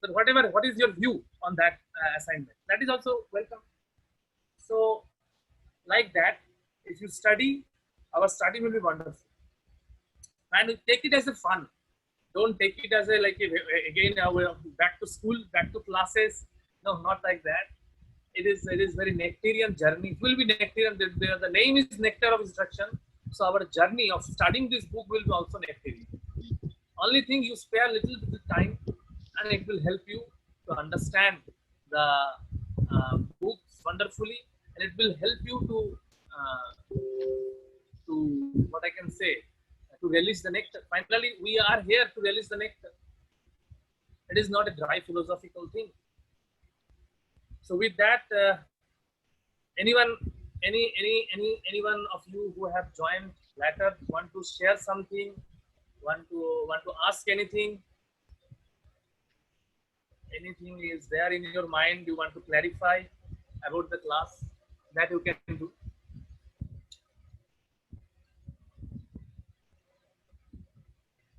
So what is your view on that assignment? That is also welcome. So like that, if you study, our study will be wonderful. And take it as a fun. Don't take it as again back to school, back to classes. No, not like that. It is very nectarian journey. It will be nectarian. The name is Nectar of Instruction. So our journey of studying this book will be also nectarian. Only thing, you spare a little bit of time, and it will help you to understand the books wonderfully, and it will help you to what I can say, to release the nectar. Finally, we are here to release the nectar. It is not a dry philosophical thing. So with that, anyone of you who have joined later want to share something, want to ask anything? Anything is there in your mind you want to clarify about the class, that you can do.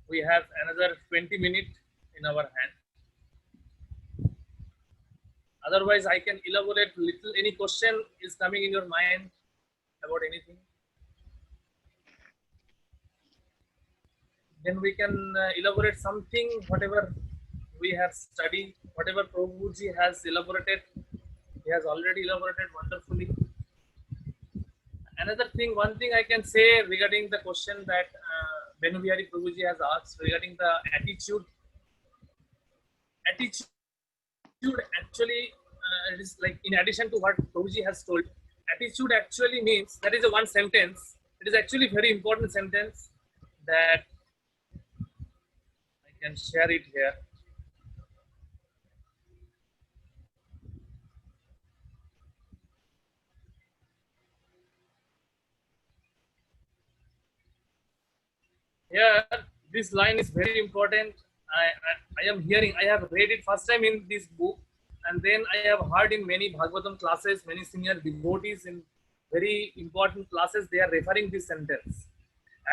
We have another 20 minutes in our hand. Otherwise, I can elaborate little. Any question is coming in your mind about anything? Then we can elaborate something, whatever we have studied, whatever Prabhuji has elaborated. He has already elaborated wonderfully. Another thing, one thing I can say regarding the question that Benu Bihari Prabhuji has asked regarding the attitude. Attitude actually it is like, in addition to what Prabhuji has told, attitude actually means, that is a one sentence. It is actually very important sentence that I can share it here. Here, this line is very important. I am hearing, I have read it first time in this book, and then I have heard in many Bhagavatam classes, many senior devotees in very important classes, they are referring this sentence.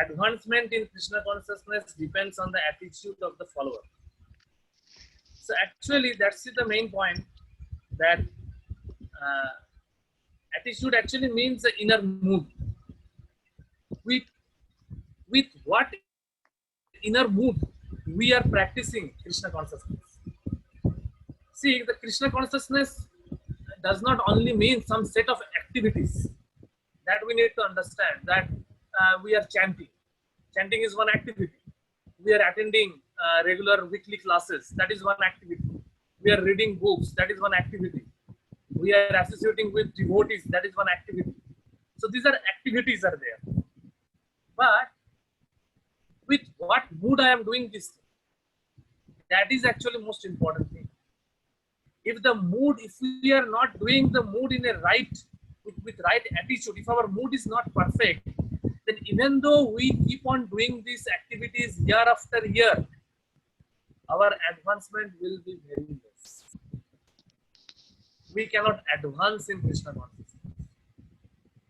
Advancement in Krishna consciousness depends on the attitude of the follower. So actually, that's the main point, that attitude actually means the inner mood. With what inner mood we are practicing Krishna consciousness. See, the Krishna consciousness does not only mean some set of activities. That we need to understand, that we are chanting. Chanting is one activity. We are attending regular weekly classes. That is one activity. We are reading books. That is one activity. We are associating with devotees. That is one activity. So these are activities are there. But with what mood I am doing this? That is actually most important thing. If the mood, if we are not doing the mood in a right, with right attitude, if our mood is not perfect, then even though we keep on doing these activities year after year, our advancement will be very less. We cannot advance in Krishna consciousness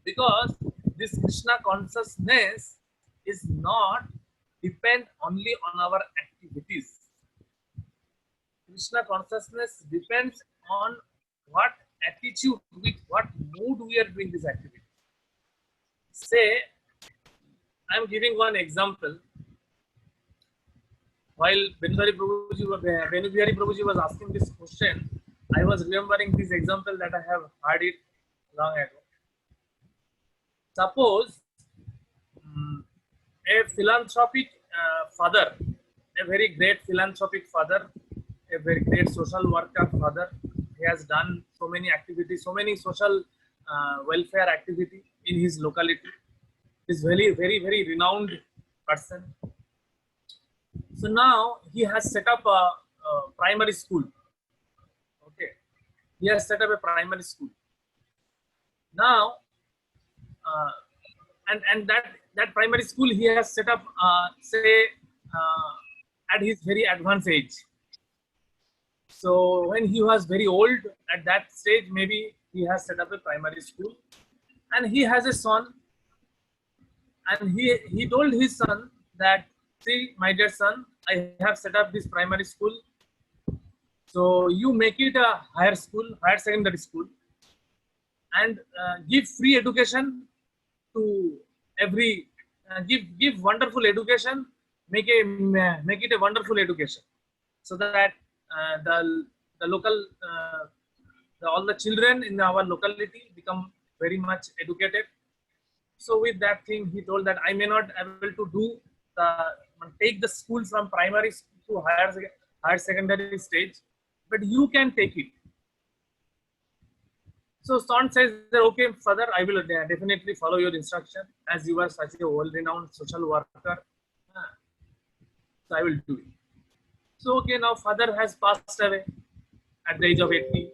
because this Krishna consciousness is not depend only on our activities. Krishna consciousness depends on what attitude, with what mood we are doing this activity. Say, I am giving one example. While Benubihari Prabhuji was asking this question, I was remembering this example that I have heard it long ago. Suppose a philanthropic father, a very great philanthropic father, a very great social worker father, he has done so many activities, so many social welfare activity in his locality. He is very renowned person. So now he has set up a primary school. Okay, he has set up a primary school. Now, and that primary school he has set up, at his very advanced age. So when he was very old, at that stage, maybe he has set up a primary school, and he has a son, and he told his son that, see, my dear son, I have set up this primary school, so you make it a higher school, higher secondary school, and give free education to every, give wonderful education, make it a wonderful education, so that the local, all the children in our locality become very much educated. So with that thing, he told that I may not able to do take the school from primary to higher secondary stage, but you can take it. So son says that, okay, father, I will definitely follow your instruction, as you are such a well-renowned social worker. So I will do it. So okay, now father has passed away at the age of 80.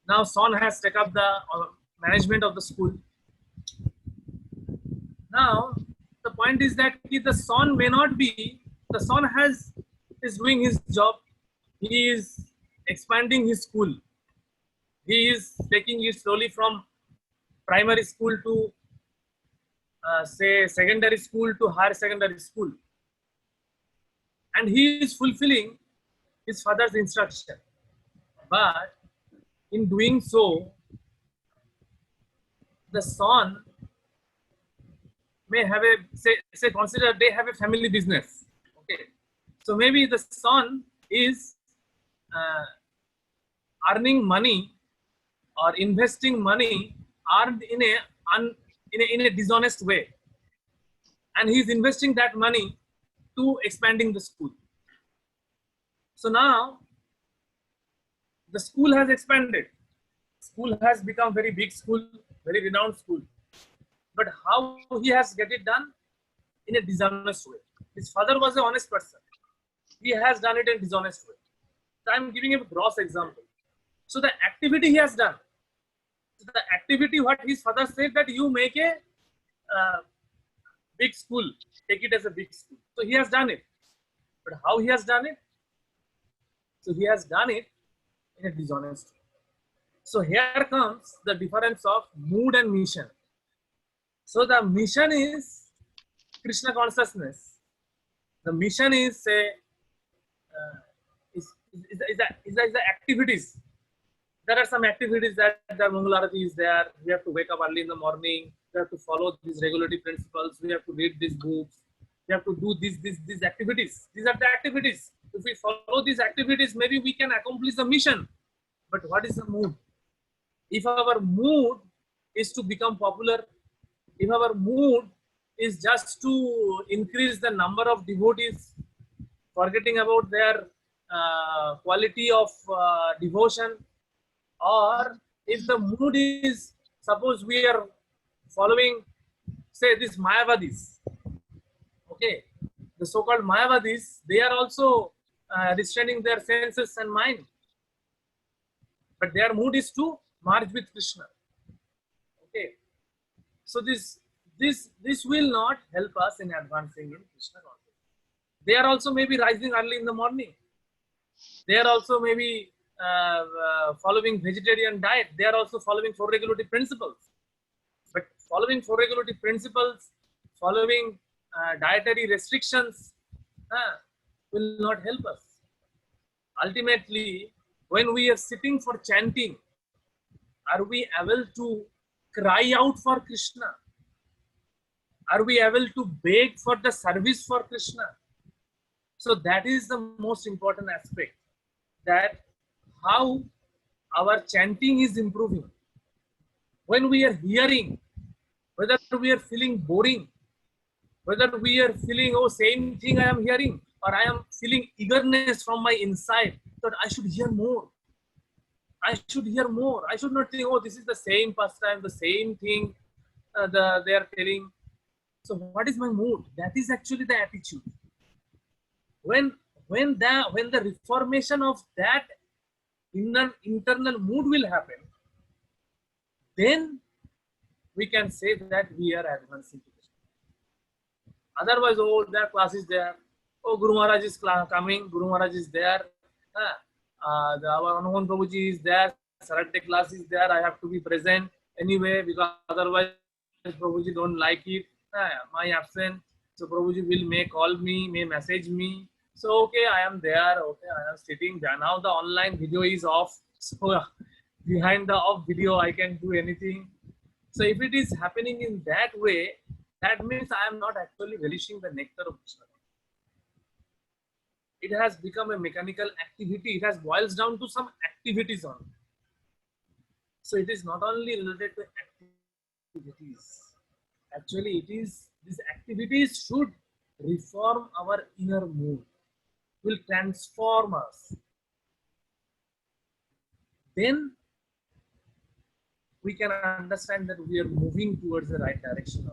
Now son has taken up the management of the school. Now the point is that the son may not be, the son is doing his job. He is expanding his school. He is taking it slowly from primary school to say secondary school to higher secondary school. And he is fulfilling his father's instruction. But in doing so, the son may have a, say consider they have a family business. Okay. So maybe the son is earning money or investing money earned in a dishonest way, and he is investing that money to expanding the school. So now the school has expanded. School has become very big school, very renowned school. But how he has get it done? In a dishonest way. His father was an honest person. He has done it in a dishonest way. So I am giving a gross example. So the activity he has done, the activity what his father said that you make a big school, take it as a big school. So he has done it. But how he has done it? So he has done it in a dishonest way. So here comes the difference of mood and mission. So the mission is Krishna consciousness. The mission is the activities. There are some activities that the Mangalarati is there. We have to wake up early in the morning. We have to follow these regulatory principles. We have to read these books. We have to do these activities. These are the activities. If we follow these activities, maybe we can accomplish the mission. But what is the mood? If our mood is to become popular, if our mood is just to increase the number of devotees forgetting about their quality of devotion, or if the mood is, suppose we are following, say, this Mayavadis, okay, the so-called Mayavadis, they are also restraining their senses and mind, but their mood is to merge with Krishna. Okay, so this will not help us in advancing in Krishna consciousness. They are also maybe rising early in the morning. They are also maybe following vegetarian diet. They are also following four regulative principles. But following four regulative principles, following dietary restrictions will not help us. Ultimately, when we are sitting for chanting, are we able to cry out for Krishna? Are we able to beg for the service for Krishna? So that is the most important aspect, that how our chanting is improving. When we are hearing, whether we are feeling boring, whether we are feeling, oh, same thing I am hearing, or I am feeling eagerness from my inside that I should hear more. I should hear more. I should not think, oh, this is the same pastime, the same thing they are telling. So what is my mood? That is actually the attitude. When the reformation of that internal mood will happen, then we can say that we are advancing. Otherwise, oh, their class is there. Oh, Guru Maharaj is coming. Guru Maharaj is there. Our Anuman Prabhuji is there. Sarate class is there. I have to be present anyway, because otherwise Prabhuji don't like it. My absence. So Prabhuji may call me, may message me. So okay, I am there. Okay, I am sitting there. Now the online video is off. So behind the off video, I can do anything. So if it is happening in that way, that means I am not actually relishing the nectar of Krishna. It has become a mechanical activity. It has boils down to some activities only. So it is not only related to activities. Actually, it is these activities should reform our inner mood, will transform us. Then we can understand that we are moving towards the right direction.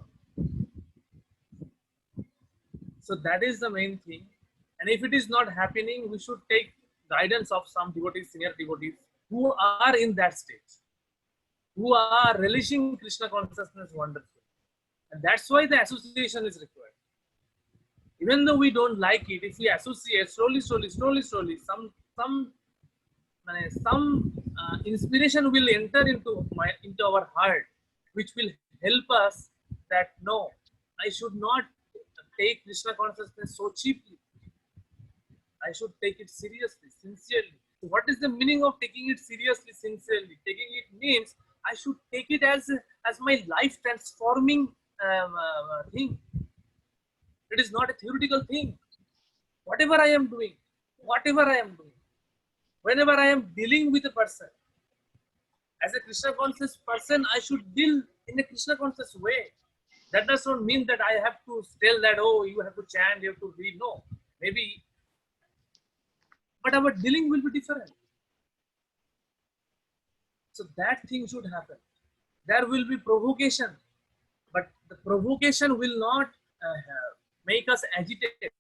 So that is the main thing. And if it is not happening, we should take guidance of some devotees, senior devotees, who are in that stage, who are relishing Krishna consciousness wonderfully. And that's why the association is required. Even though we don't like it, if we associate slowly, some inspiration will enter into our heart, which will help us that no, I should not take Krishna consciousness so cheaply. I should take it seriously, sincerely. So what is the meaning of taking it seriously, sincerely? Taking it means I should take it as my life transforming thing. It is not a theoretical thing. Whatever I am doing, whenever I am dealing with a person, as a Krishna conscious person, I should deal in a Krishna conscious way. That does not mean that I have to tell that, oh, you have to chant, you have to read. No, maybe. But our dealing will be different. So that thing should happen. There will be provocation, but the provocation will not make us agitated.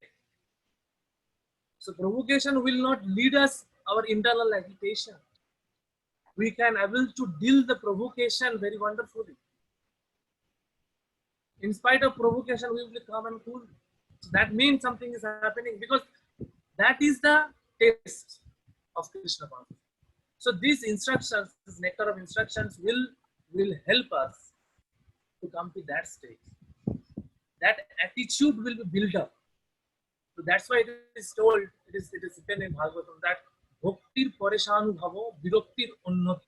So provocation will not lead us our internal agitation. We can able to deal the provocation very wonderfully. In spite of provocation, we will be calm and cool. So that means something is happening, because that is the taste of Krishna consciousness. So these instructions, this nectar of instructions will help us to come to that stage. That attitude will be built up. So that's why it is told, it is written in Bhagavatam that Bhaktir Pareshanubhavo Viraktir Unnat.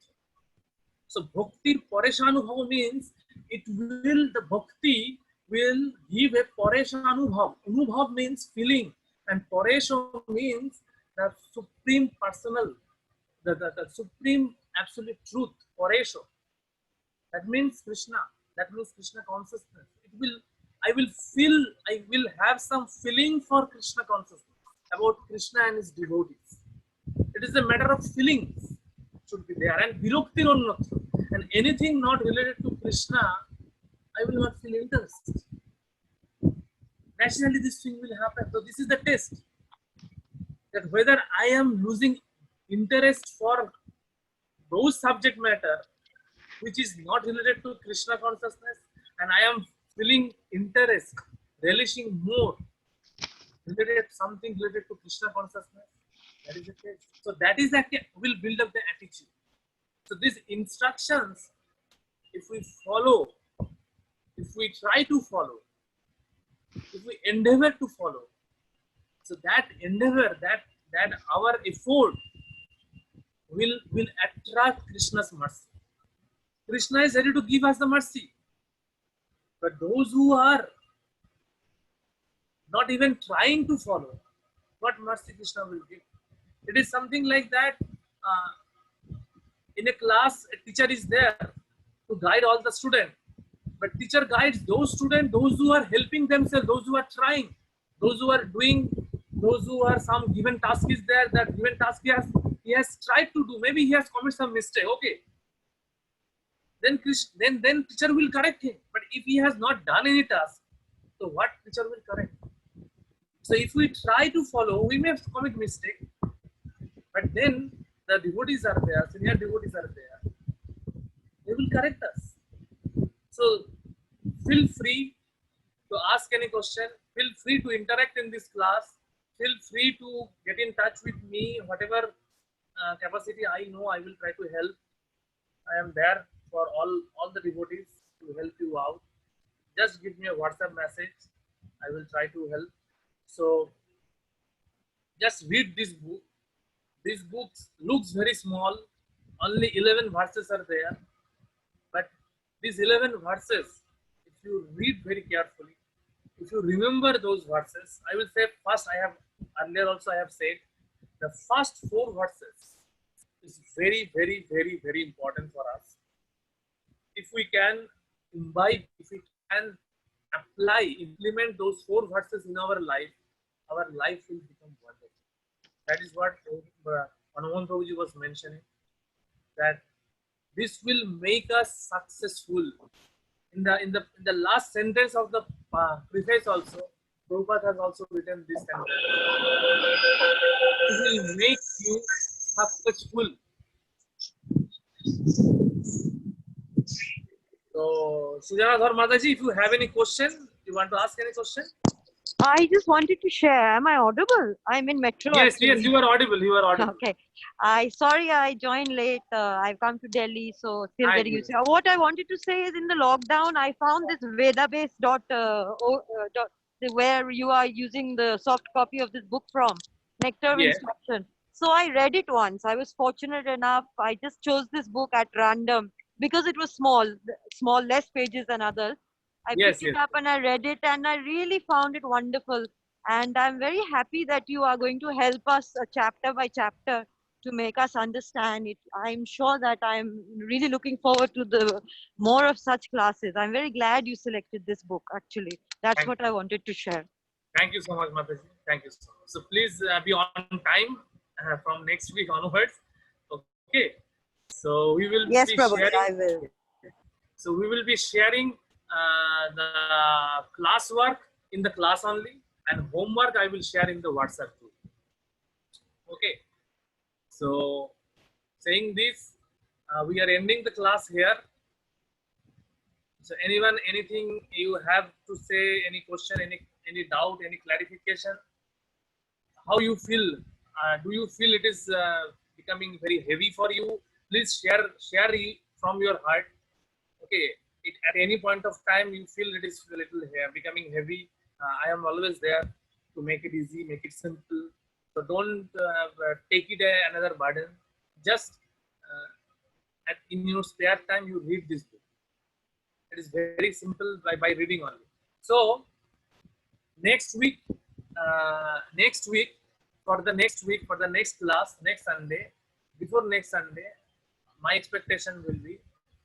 So Bhaktir Pareshanubhavo means the bhakti will give a Pareshanubhav. Anubhav means feeling, and Paresha means the supreme personal, the supreme absolute truth, Paresha. That means Krishna. That means Krishna consciousness. I will have some feeling for Krishna consciousness. about Krishna and his devotees. It is a matter of feelings should be there, and Virukti Ronnatra. And anything not related to Krishna, I will not feel interest. Naturally, this thing will happen. So this is the test, that whether I am losing interest for those subject matter which is not related to Krishna consciousness, and I am feeling interest, relishing more related something related to Krishna consciousness. That is the case. So that is that will build up the attitude. So these instructions, if we follow, if we try to follow, if we endeavor to follow, so that endeavor, that our effort will attract Krishna's mercy. Krishna is ready to give us the mercy. But those who are not even trying to follow, what mercy Krishna will give? It is something like that. In a class, a teacher is there to guide all the students. But teacher guides those students, those who are helping themselves, those who are trying, those who are doing, those who are some given task is there, that given task he has tried to do. Maybe he has committed some mistake. Okay. Then teacher will correct him. But if he has not done any task, so what teacher will correct? So if we try to follow, we may commit mistake. But then the devotees are there, senior devotees are there. They will correct us. So feel free to ask any question. Feel free to interact in this class. Feel free to get in touch with me. Whatever capacity I know, I will try to help. I am there for all the devotees to help you out. Just give me a WhatsApp message. I will try to help. So just read this book. This book looks very small. Only 11 verses are there. But these 11 verses, if you read very carefully, if you remember those verses, I will say first, earlier also I have said, the first 4 verses is very, very, very, very important for us. If we can imbibe, if we can apply, implement those 4 verses in our life will become wonderful. That is what Hanuman Prabhuji was mentioning, that this will make us successful. In the last sentence of the preface also, Prabhupada has also written this sentence. It will make you successful. So, Sujanadhar Mataji, if you have any question, you want to ask any question? I just wanted to share. Am I audible? I'm in metro. Yes, actually. yes, you are audible. You are audible. Okay. Sorry I joined late. I've come to Delhi, so still I getting agree. used to. What I wanted to say is, in the lockdown, I found this where you are using the soft copy of this book from Nectar of Yes. Instruction. So I read it once. I was fortunate enough. I just chose this book at random because it was small, less pages than others. I Yes, picked it yes. up and I read it, and I really found it wonderful. And I'm very happy that you are going to help us chapter by chapter to make us understand it. I'm sure that I'm really looking forward to the more of such classes. I'm very glad you selected this book, actually. That's Thank what I wanted to share. Thank you so much, Mataji. Thank you so much. So please be on time from next week onwards. Okay. So we will Yes, be Prabhu, sharing. I will. So we will be sharing the classwork in the class only, and homework I will share in the WhatsApp group. Okay. So saying this, we are ending the class here. So anyone, anything you have to say, any question, any doubt, any clarification? How you feel? Do you feel it is becoming very heavy for you? Please share from your heart. Okay, at any point of time you feel it is a little becoming heavy, I am always there to make it easy, make it simple. So don't take it another burden. Just in your spare time you read this book. It is very simple by reading only. So next week for the next class, next Sunday, before next Sunday, my expectation will be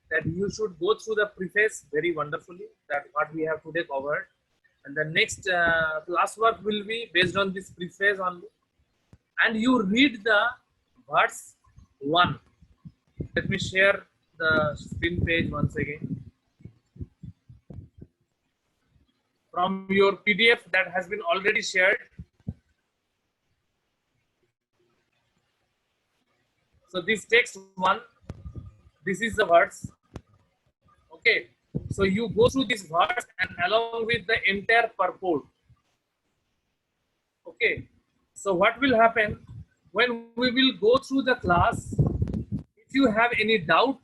that you should go through the preface very wonderfully, that what we have today covered. And the next classwork will be based on this preface only. And you read the verse 1. Let me share the screen page once again. From your PDF that has been already shared. So this text 1, this is the verse. Okay. So you go through this verse and along with the entire purport. Okay. So what will happen when we will go through the class? If you have any doubt,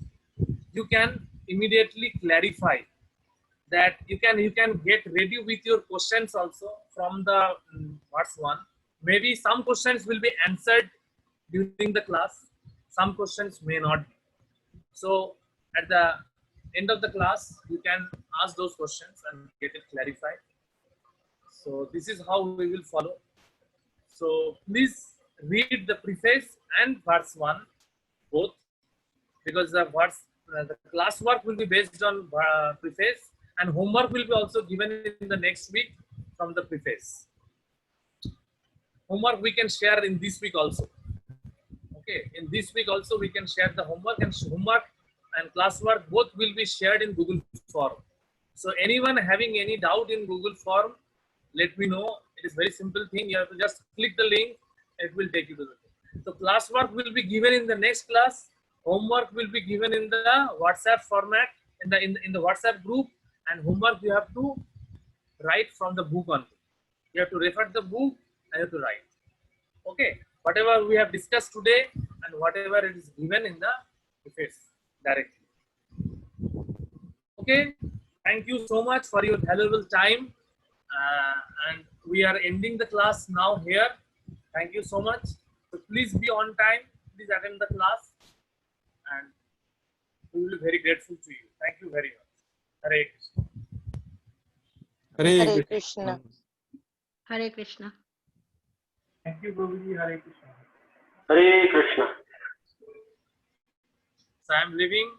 you can immediately clarify. That you can get ready with your questions also from the verse 1. Maybe some questions will be answered during the class. Some questions may not be. So at the end of the class, you can ask those questions and get it clarified. So this is how we will follow. So please read the preface and verse 1 both, because the classwork will be based on preface, and homework will be also given in the next week from the preface. Homework we can share in this week also. Okay, in this week also we can share the homework, and classwork both will be shared in Google Form. So anyone having any doubt in Google Form, let me know. It is very simple thing. You have to just click the link. It will take you to the thing. So classwork will be given in the next class. Homework will be given in the WhatsApp format, in the WhatsApp group, and homework you have to write from the book only. You have to refer to the book and you have to write. Okay, whatever we have discussed today and whatever it is given in the preface directly. Okay, thank you so much for your valuable time, and we are ending the class now here. Thank you so much. So please be on time. Please attend the class, and we will be very grateful to you. Thank you very much. Hare Krishna. Hare Krishna. Hare Krishna. Thank you, Prabhuji. Hare Krishna. Hare Krishna. So I am leaving.